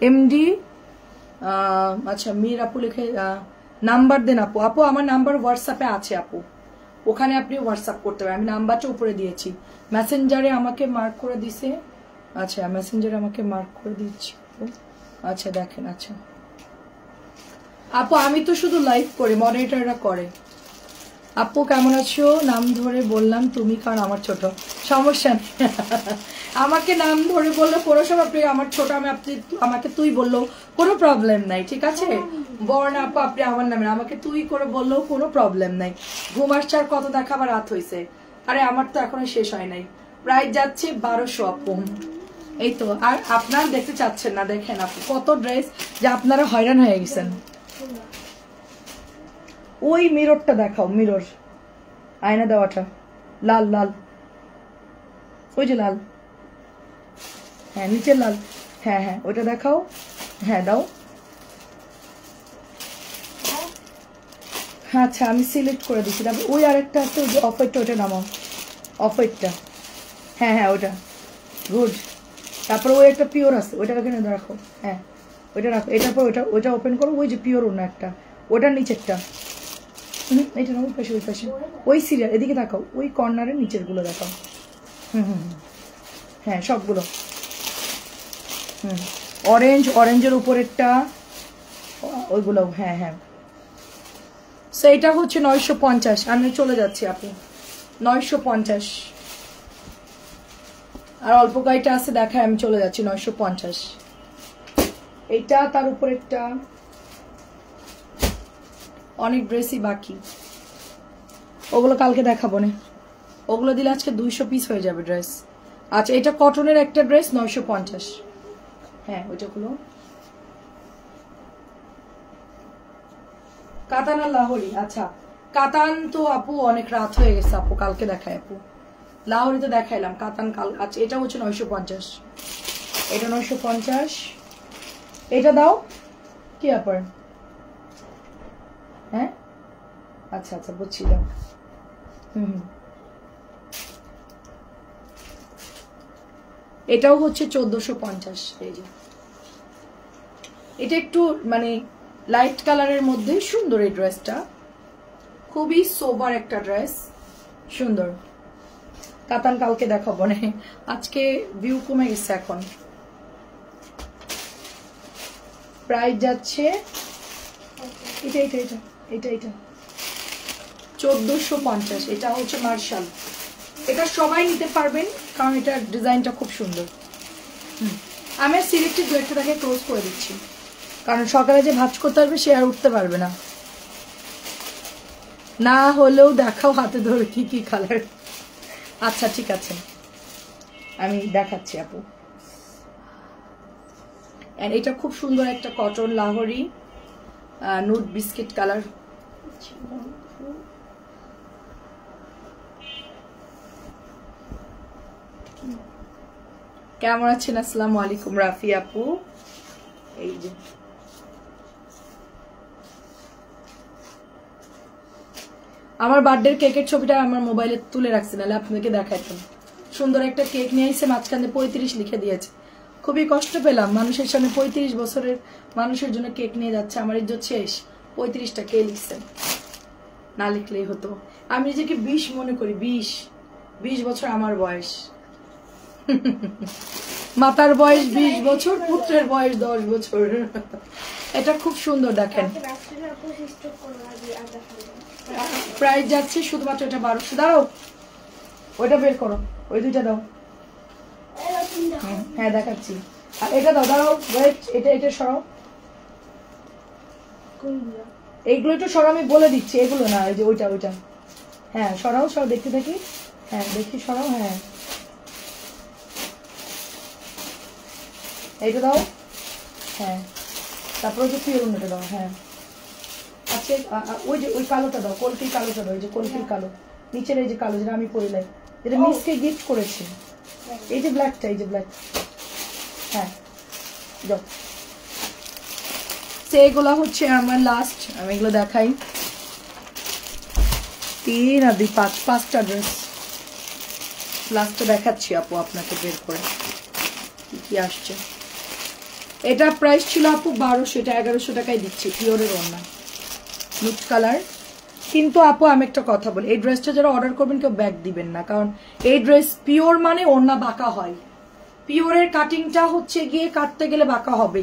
এমডি আচ্ছা মীর আপু লিখে নাম্বার দেন আপু। আপু আমার নাম্বার হোয়াটসঅ্যাপে আছে আপু, ওখানে আপনি হোয়াটসঅ্যাপ করতে পারেন, আমি নাম্বারটা উপরে দিয়েছি। মেসেঞ্জারে আমাকে মার্ক করে দিছে, আচ্ছা মেসেঞ্জারে আমাকে মার্ক করে দিচ্ছি। আচ্ছা দেখেন, আচ্ছা আপু আমি তো শুধু লাইভ করি, মডারেটররা করে। আপু কেমন আছো? নাম ধরে বললাম তুমি, কারণ আমার ছোট, সমস্যা নেই। আমাকে নাম ধরে বললে কোনো সময় আপনি আমার ছোট, আমি আপনি আমাকে তুই বললেও কোনো প্রবলেম নাই, ঠিক আছে? বর্ণ আপু আপনি আমার নামে, আমাকে তুই করে বললেও কোনো প্রবলেম নাই। ঘুম আসছে আর কত দেখাবার রাত হয়েছে, আরে আমার তো এখনো শেষ হয় নাই। প্রাইস যাচ্ছে 1200 আপু। এই তো, আর আপনারা দেখতে চাচ্ছেন না, দেখেন আপু কত ড্রেস, যে আপনারা হয়রান হয়ে গেছেন। ওই মিররটা দেখাও, মিরর আয়না দেওয়াটা লাল লাল, ওই যে লাল, হ্যাঁ নিচের লাল, হ্যাঁ হ্যাঁ ওইটা দেখাও। হ্যাঁ দাও, আচ্ছা আমি সিলেক্ট করে দিচ্ছি। তারপর ওই আরেকটা আছে, ওই যে অফ হোয়াইটটা, ওইটা নামাও, অফ হোয়াইটটা, হ্যাঁ হ্যাঁ ওইটা গুড। তারপর ওই একটা পিওর আছে, ওইটা এখানে রাখো, হ্যাঁ ওইটা রাখো। এটার পর ওইটা ওপেন করো, ওই যে পিওর অন্য একটা, ওটার নিচেরটা, এটা না, ওই পাশে, ওই পাশে, ওই সিরিয়াল, এদিকে দেখাও, ওই কর্নারের নিচের গুলো দেখাও। হ্যাঁ সবগুলো, অরেঞ্জের উপরেরটা, ওইগুলো, হ্যাঁ হ্যাঁ। সেইটা হচ্ছে 950, আমি চলে যাচ্ছি আপু, 950। আর অল্প কয়টা আছে দেখায়, আমি চলে যাচ্ছি 950। এইটা তার উপরেরটা, অনেক ড্রেসই বাকি, ওগুলো কালকে দেখাবো না, ওগুলো দিলে আজকে 200 পিস হয়ে যাবে ড্রেস। আচ্ছা এটা কটনের একটা ড্রেস 950, হ্যাঁ ওইটাগুলো কাতান আর লাহোরি। আচ্ছা কাতান তো আপু অনেক রাত হয়ে গেছে আপু, কালকে দেখায় আপু। লাহোরি তো দেখাইলাম, কাতান কাল। আচ্ছা এটা হচ্ছে 950, এটা 950, এটা দাও কি ব্যাপার? হ্যাঁ আচ্ছা আচ্ছা বুঝছি, দাও। এটাও হচ্ছে 1450। এই যে এটা একটু মানে লাইট কালারের মধ্যে সুন্দর, এই ড্রেসটা খুবই সোবার একটা ড্রেস, সুন্দর। কাতান কালকে দেখাবো না, আজকে ভিউ কমে গেছে এখন। প্রাইস যাচ্ছে এটা এটা এটা এটা এটা 1450। এটা হচ্ছে মার্শাল, এটা সবাই নিতে পারবেন কারণ এটার ডিজাইনটা খুব সুন্দর। আমি সিলেক্টেড দু একটা তাকে ক্লোজ করে দিচ্ছি, কারণ সকালে যে ভাঁজ করতে পারবে সে আর উঠতে পারবে না। না হলেও দেখাও হাতে ধরে কি কি কালার। আচ্ছা ঠিক আছে আমি দেখাচ্ছি আপু। এটা খুব সুন্দর একটা cotton Lahori, nude biscuit colour. কেমন আছেন? আসসালামু আলাইকুম রাফি আপু। এই যে আমার বার্থডে কেকের ছবিটা আমার মোবাইলে তুলে রাখছি, নাহলে আপনাকে দেখাইতাম। সুন্দর একটা কেক নিয়ে এসে মাঝখানে 35 লিখে দিয়েছে। খুবই কষ্ট পেলাম, মানুষের সামনে 35 বছরের মানুষের জন্য কেক নিয়ে যাচ্ছে, আমার ইজ্জত শেষ। 35টা কে লিখছে? না লিখলেই হতো। আমি নিজেকে 20 মনে করি, 20 বছর আমার বয়স। মাতার বয়স 20 বছর, পুত্রের বয়স 10 বছর। এটা খুব সুন্দর, দেখেন। প্রাইস যাচ্ছে শুধুমাত্র এটা 1200। দাঁড়াও, ওইটা বের করো, ওই দুইটা দাও। হ্যাঁ দেখাচ্ছি। আর এটা দাও, দাঁড়াও, এটা সরাও। এইগুলো একটু সরাও, আমি বলে দিচ্ছি। এগুলো না, এই যে ওইটা। হ্যাঁ সরাও, দেখতে থাকি। হ্যাঁ দেখি, সরাও। হ্যাঁ এইটা দাও। হ্যাঁ তারপরে যে পিওর অন্যটা দাও। হ্যাঁ আচ্ছা, ওই কালোটা দাও, কলকির কালোটা দাও। এই যে কলকির কালো, নিচের এই যে কালো, যেটা আমি পরিলাই, যেটা মিসকে গিফট করেছি। এই যে ব্ল্যাকটা, এই যে ব্ল্যাক। হ্যাঁ যাও। সেগুলো হচ্ছে আমার লাস্ট, আমি এগুলো দেখাই। 3 আর 2 5টা ড্রেস লাস্টে দেখাচ্ছি আপু আপনাকে বের করে কি আসছে। এটা প্রাইস ছিল আপু 1200, এটা 1100 টাকায় দিচ্ছি, পিওরের ওড়না, মিক্স কালার। কিন্তু আপু আমি একটা কথা বলি, এই ড্রেসটা যারা অর্ডার করবেন কেউ ব্যাগ দিবেন না, কারণ এই ড্রেস পিওর মানে ওড়না বাঁকা হয়। পিওরের কাটিংটা হচ্ছে গিয়ে কাটতে গেলে বাঁকা হবে,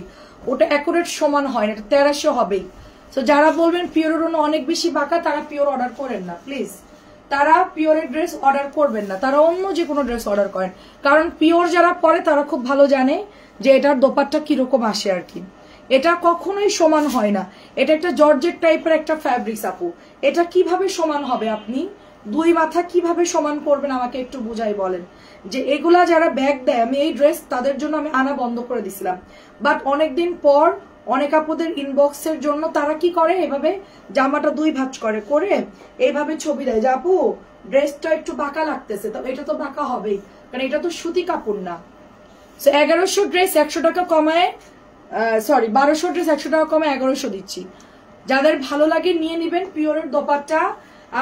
ওটা অ্যাকুরেট সমান হয় না, এটা 1300 হবেই। তো যারা বলবেন পিওরের ওড়না অনেক বেশি বাঁকা, তারা পিওর অর্ডার করেন না প্লিজ। তারা পিওরের ড্রেস অর্ডার করবেন না, তারা অন্য যে কোনো ড্রেস অর্ডার করেন, কারণ পিওর যারা পরে তারা খুব ভালো জানে যে এটার দোপাট্টা কিরকম আসে আর কি। এটা কখনোই সমান হয় না, এটা একটা জর্জেট টাইপের একটা ফ্যাব্রিক্স আপু। এটা কিভাবে সমান হবে? আপনি দুই মাথা কিভাবে সমান করবেন আমাকে একটু বুঝাই বলেন। যে এগুলা যারা ব্যাগ দেয়, আমি এই ড্রেস তাদের জন্য আমি আনা বন্ধ করে দিছিলাম, বাট অনেকদিন পর অনেক আপুদের ইনবক্সের জন্য তারা কি করে, এভাবে জামাটা 2 ভাঁজ করে এইভাবে ছবি দেয় যে আপু ড্রেসটা একটু বাঁকা লাগতেছে। তো এটা তো বাঁকা হবেই, কারণ এটা তো সুতি কাপড় না। 1100 ড্রেস 100 টাকা কমায়, সরি 1200 ড্রেস 100 টাকা কমায় 1100 দিচ্ছি। যাদের ভালো লাগে নিয়ে নিবেন পিওরের দোপাট্টা।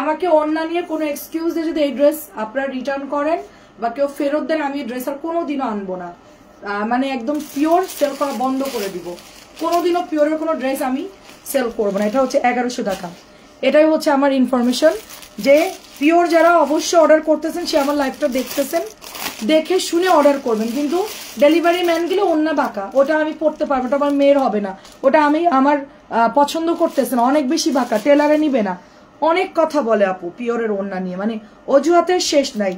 আমাকে অন্য নিয়ে কোনো এক্সকিউজ দিয়ে যদি এই ড্রেস আপনারা রিটার্ন করেন বা কেউ ফেরত দেন, আমি এই ড্রেস আর কোনোদিনও আনবো না, মানে একদম পিওর সেল করা বন্ধ করে দিব। কোনোদিনও পিওরের কোনো ড্রেস আমি সেল করবো না। এটা হচ্ছে 1100 টাকা। এটাই হচ্ছে আমার ইনফরমেশন যে পিওর যারা অবশ্যই অর্ডার করতেছেন, সে আমার লাইভটা দেখতেছেন, দেখে শুনে অর্ডার করবেন। কিন্তু ডেলিভারি ম্যান গেলে অন্য বাঁকা, ওটা আমি পড়তে পারবো, ওটা আমার মেয়ের হবে না, ওটা আমি আমার পছন্দ করতেছে না, অনেক বেশি বাঁকা, টেলারে নিবে না। অনেক কথা বলে আপু পিওরের ওড়না নিয়ে, মানে অজুহাতের শেষ নাই।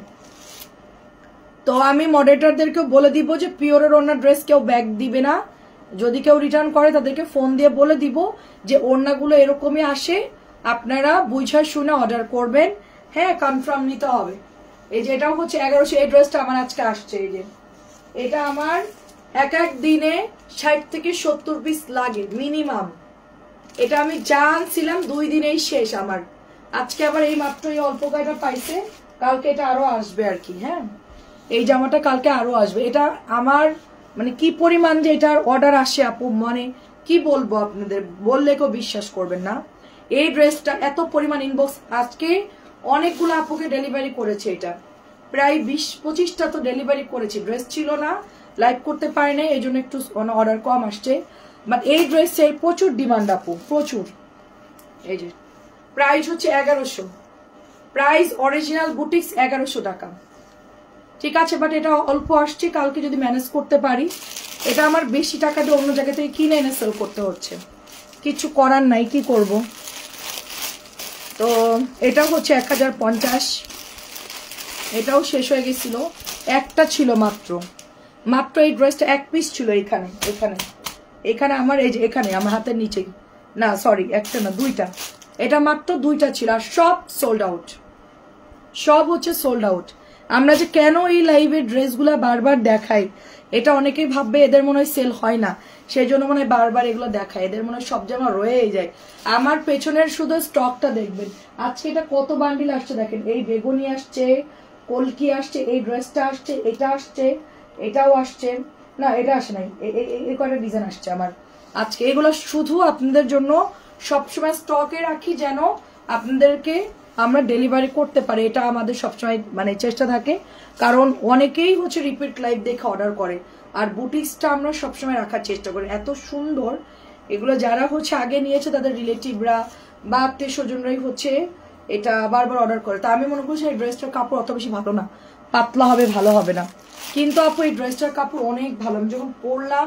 তো আমি মডারেটরদেরকেও বলে দিব যে পিওরের ওড়না ড্রেস কেউ ব্যাগ দিবে না। যদি কেউ রিটার্ন করে তাদেরকে ফোন দিয়ে বলে দিব যে ওড়নাগুলো এরকমই আসে, আপনারা বুঝা শুনে অর্ডার করবেন। হ্যাঁ কনফার্ম নিতে হবে। এই যে এটাও হচ্ছে 1100, এই ড্রেসটা আমার আজকে আসছে। এই যে এটা আমার এক দিনে 60 থেকে 70 পিস লাগে মিনিমাম। এটা আমি জানছিলাম 2 দিনেই শেষ আমার। আজকে আবার এই মাত্র এই অল্প কয়টা পাইছে, কালকে এটা আরো আসবে আর কি। হ্যাঁ এই জামাটা কালকে আরো আসবে। এটা আমার মানে কি পরিমাণ যে এটার অর্ডার আসে আপু, মানে কি বলবো আপনাদের, বললে কেউ বিশ্বাস করবেন না। এই ড্রেসটা এত পরিমাণ ইনবক্স, আজকে অনেকগুলো আপুকে ডেলিভারি করেছে, এটা প্রায় 20-25টা তো ডেলিভারি করেছি। ড্রেস ছিল না, লাইভ করতে পারি না, এই জন্য একটু অর্ডার কম আসছে। বাট এই ড্রেসের প্রচুর ডিমান্ড আপু, প্রচুর। এই যে প্রাইস হচ্ছে 1100, প্রাইস অরিজিনাল বুটিক্স 1100 টাকা, ঠিক আছে। বাট এটা অল্প আসছে, কালকে যদি ম্যানেজ করতে পারি। এটা আমার বেশি টাকা দিয়ে অন্য জায়গা থেকে কিনে এনে সেল করতে হচ্ছে, কিছু করার নাই, কি করব। তো এটা হচ্ছে 1050, এটাও শেষ হয়ে গেছিল, একটা ছিল মাত্র এই ড্রেসটা 1 পিস ছিল এখানে এখানে আমার, এই যে এখানে আমার হাতের নিচেই, না সরি একটা না 2টা, এটা মাত্র 2টা ছিল, আর সব সোল্ড আউট, সব হচ্ছে সোল্ড আউট। আমরা যে কেন এই লাইভের ড্রেসগুলা বারবার দেখাই, এটা অনেকেই ভাববে এদের মনে হয় সেল হয় না, সেই জন্য মনে হয় বারবার এগুলো দেখায়, এদের মনে হয় সব জামা রয়েই যায়। আমার পেছনের শুধু স্টকটা দেখবেন, আজকে এটা কত বান্ডিল আসছে দেখেন, এই বেগুনি আসছে, কলকি আসছে, এই ড্রেসটা আসছে, এটা আসছে, এটাও আসছে, না এটা আসে নাই, এই কয়টা ডিজাইন আসছে আমার আজকে। এগুলো শুধু আপনাদের জন্য সবসময় স্টকে রাখি, যেন আপনাদেরকে আমরা ডেলিভারি করতে পারি, এটা আমাদের সবসময় মানে চেষ্টা থাকে, কারণ অনেকেই হচ্ছে রিপিট লাইভ দেখে অর্ডার করে, আর বুটিক্সটা আমরা সবসময় রাখার চেষ্টা করি। এত সুন্দর এগুলো, যারা হচ্ছে আগে নিয়েছে তাদের রিলেটিভরা বা আত্মীয় স্বজনরাই হচ্ছে এটা বারবার অর্ডার করে। তা আমি মনে করছি এই ড্রেসটার কাপড় অত বেশি ভালো না, পাতলা হবে, ভালো হবে না, কিন্তু আপু এই ড্রেসটার কাপড় অনেক ভালো। আমি যখন পরলাম,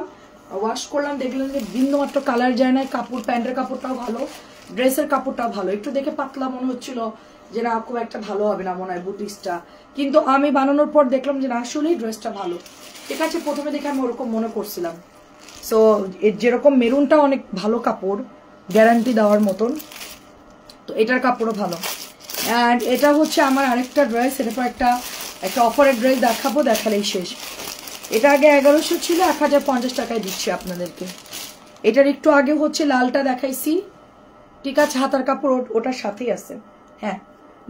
ওয়াশ করলাম, দেখলাম যে বিন্দুমাত্র কালার যায় না, কাপড় প্যান্টের কাপড়টাও ভালো, ড্রেসের কাপড়টাও ভালো। একটু দেখে পাতলা মনে হচ্ছিল যে না খুব একটা ভালো হবে না মনে হয় বুটিক্সটা, কিন্তু আমি বানানোর পর দেখলাম যে না আসলেই ড্রেসটা ভালো। ঠিক আছে, প্রথমে দেখে আমি ওরকম মনে করছিলাম। সো যেরকম মেরুনটা অনেক ভালো কাপড়, গ্যারান্টি দেওয়ার মতন, তো এটার কাপড়ও ভালো। অ্যান্ড এটা হচ্ছে আমার আরেকটা ড্রেস, এটা পর একটা অফারের ড্রেস দেখাবো, দেখালেই শেষ। এটা আগে 1100 ছিল, 1050 টাকায় দিচ্ছি আপনাদেরকে। এটার একটু আগে হচ্ছে লালটা দেখাইছি, ঠিক আছে, হাতার কাপড় ওটার সাথেই আছে, হ্যাঁ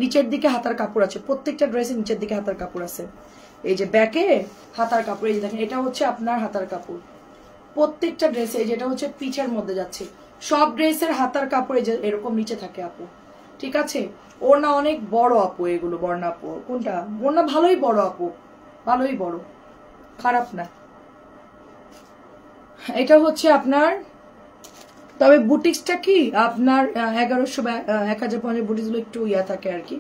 নিচের দিকে হাতার কাপড় আছে, প্রত্যেকটা ড্রেসের নিচের দিকে হাতার কাপড় আছে। এই যে ব্যাকে হাতার কাপড়, এই যে দেখেন এটা হচ্ছে আপনার হাতার কাপড়, প্রত্যেকটা ড্রেসে। এই যেটা হচ্ছে পিচের মধ্যে যাচ্ছে, সব ড্রেসের হাতার কাপড় এই যে এরকম নিচে থাকে আপু, ঠিক আছে। ওড়না অনেক বড় আপু, এগুলো বর্ণা আপু, কোনটা ওড়না ভালোই বড় আপু, ভালোই বড়, খারাপ না। এটা হচ্ছে আপনার, তবে বুটিক্সটা কি আপনার 1100 বা 1050 বুটিক্স গুলো একটু ইয়া থাকে আর কি।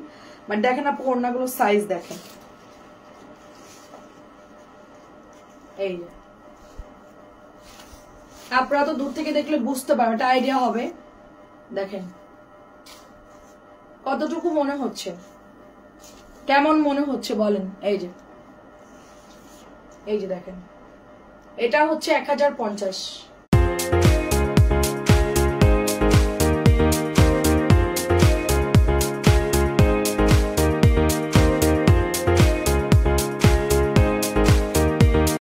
মানে দেখেন আপু ওড়নাগুলো সাইজ দেখেন, এই আপনারা তো দূর থেকে দেখলে বুঝতে পারবেন, একটা আইডিয়া হবে। দেখেন কতটুকু মনে হচ্ছে, কেমন মনে হচ্ছে বলেন। এই যে দেখেন, এটা হচ্ছে 1050।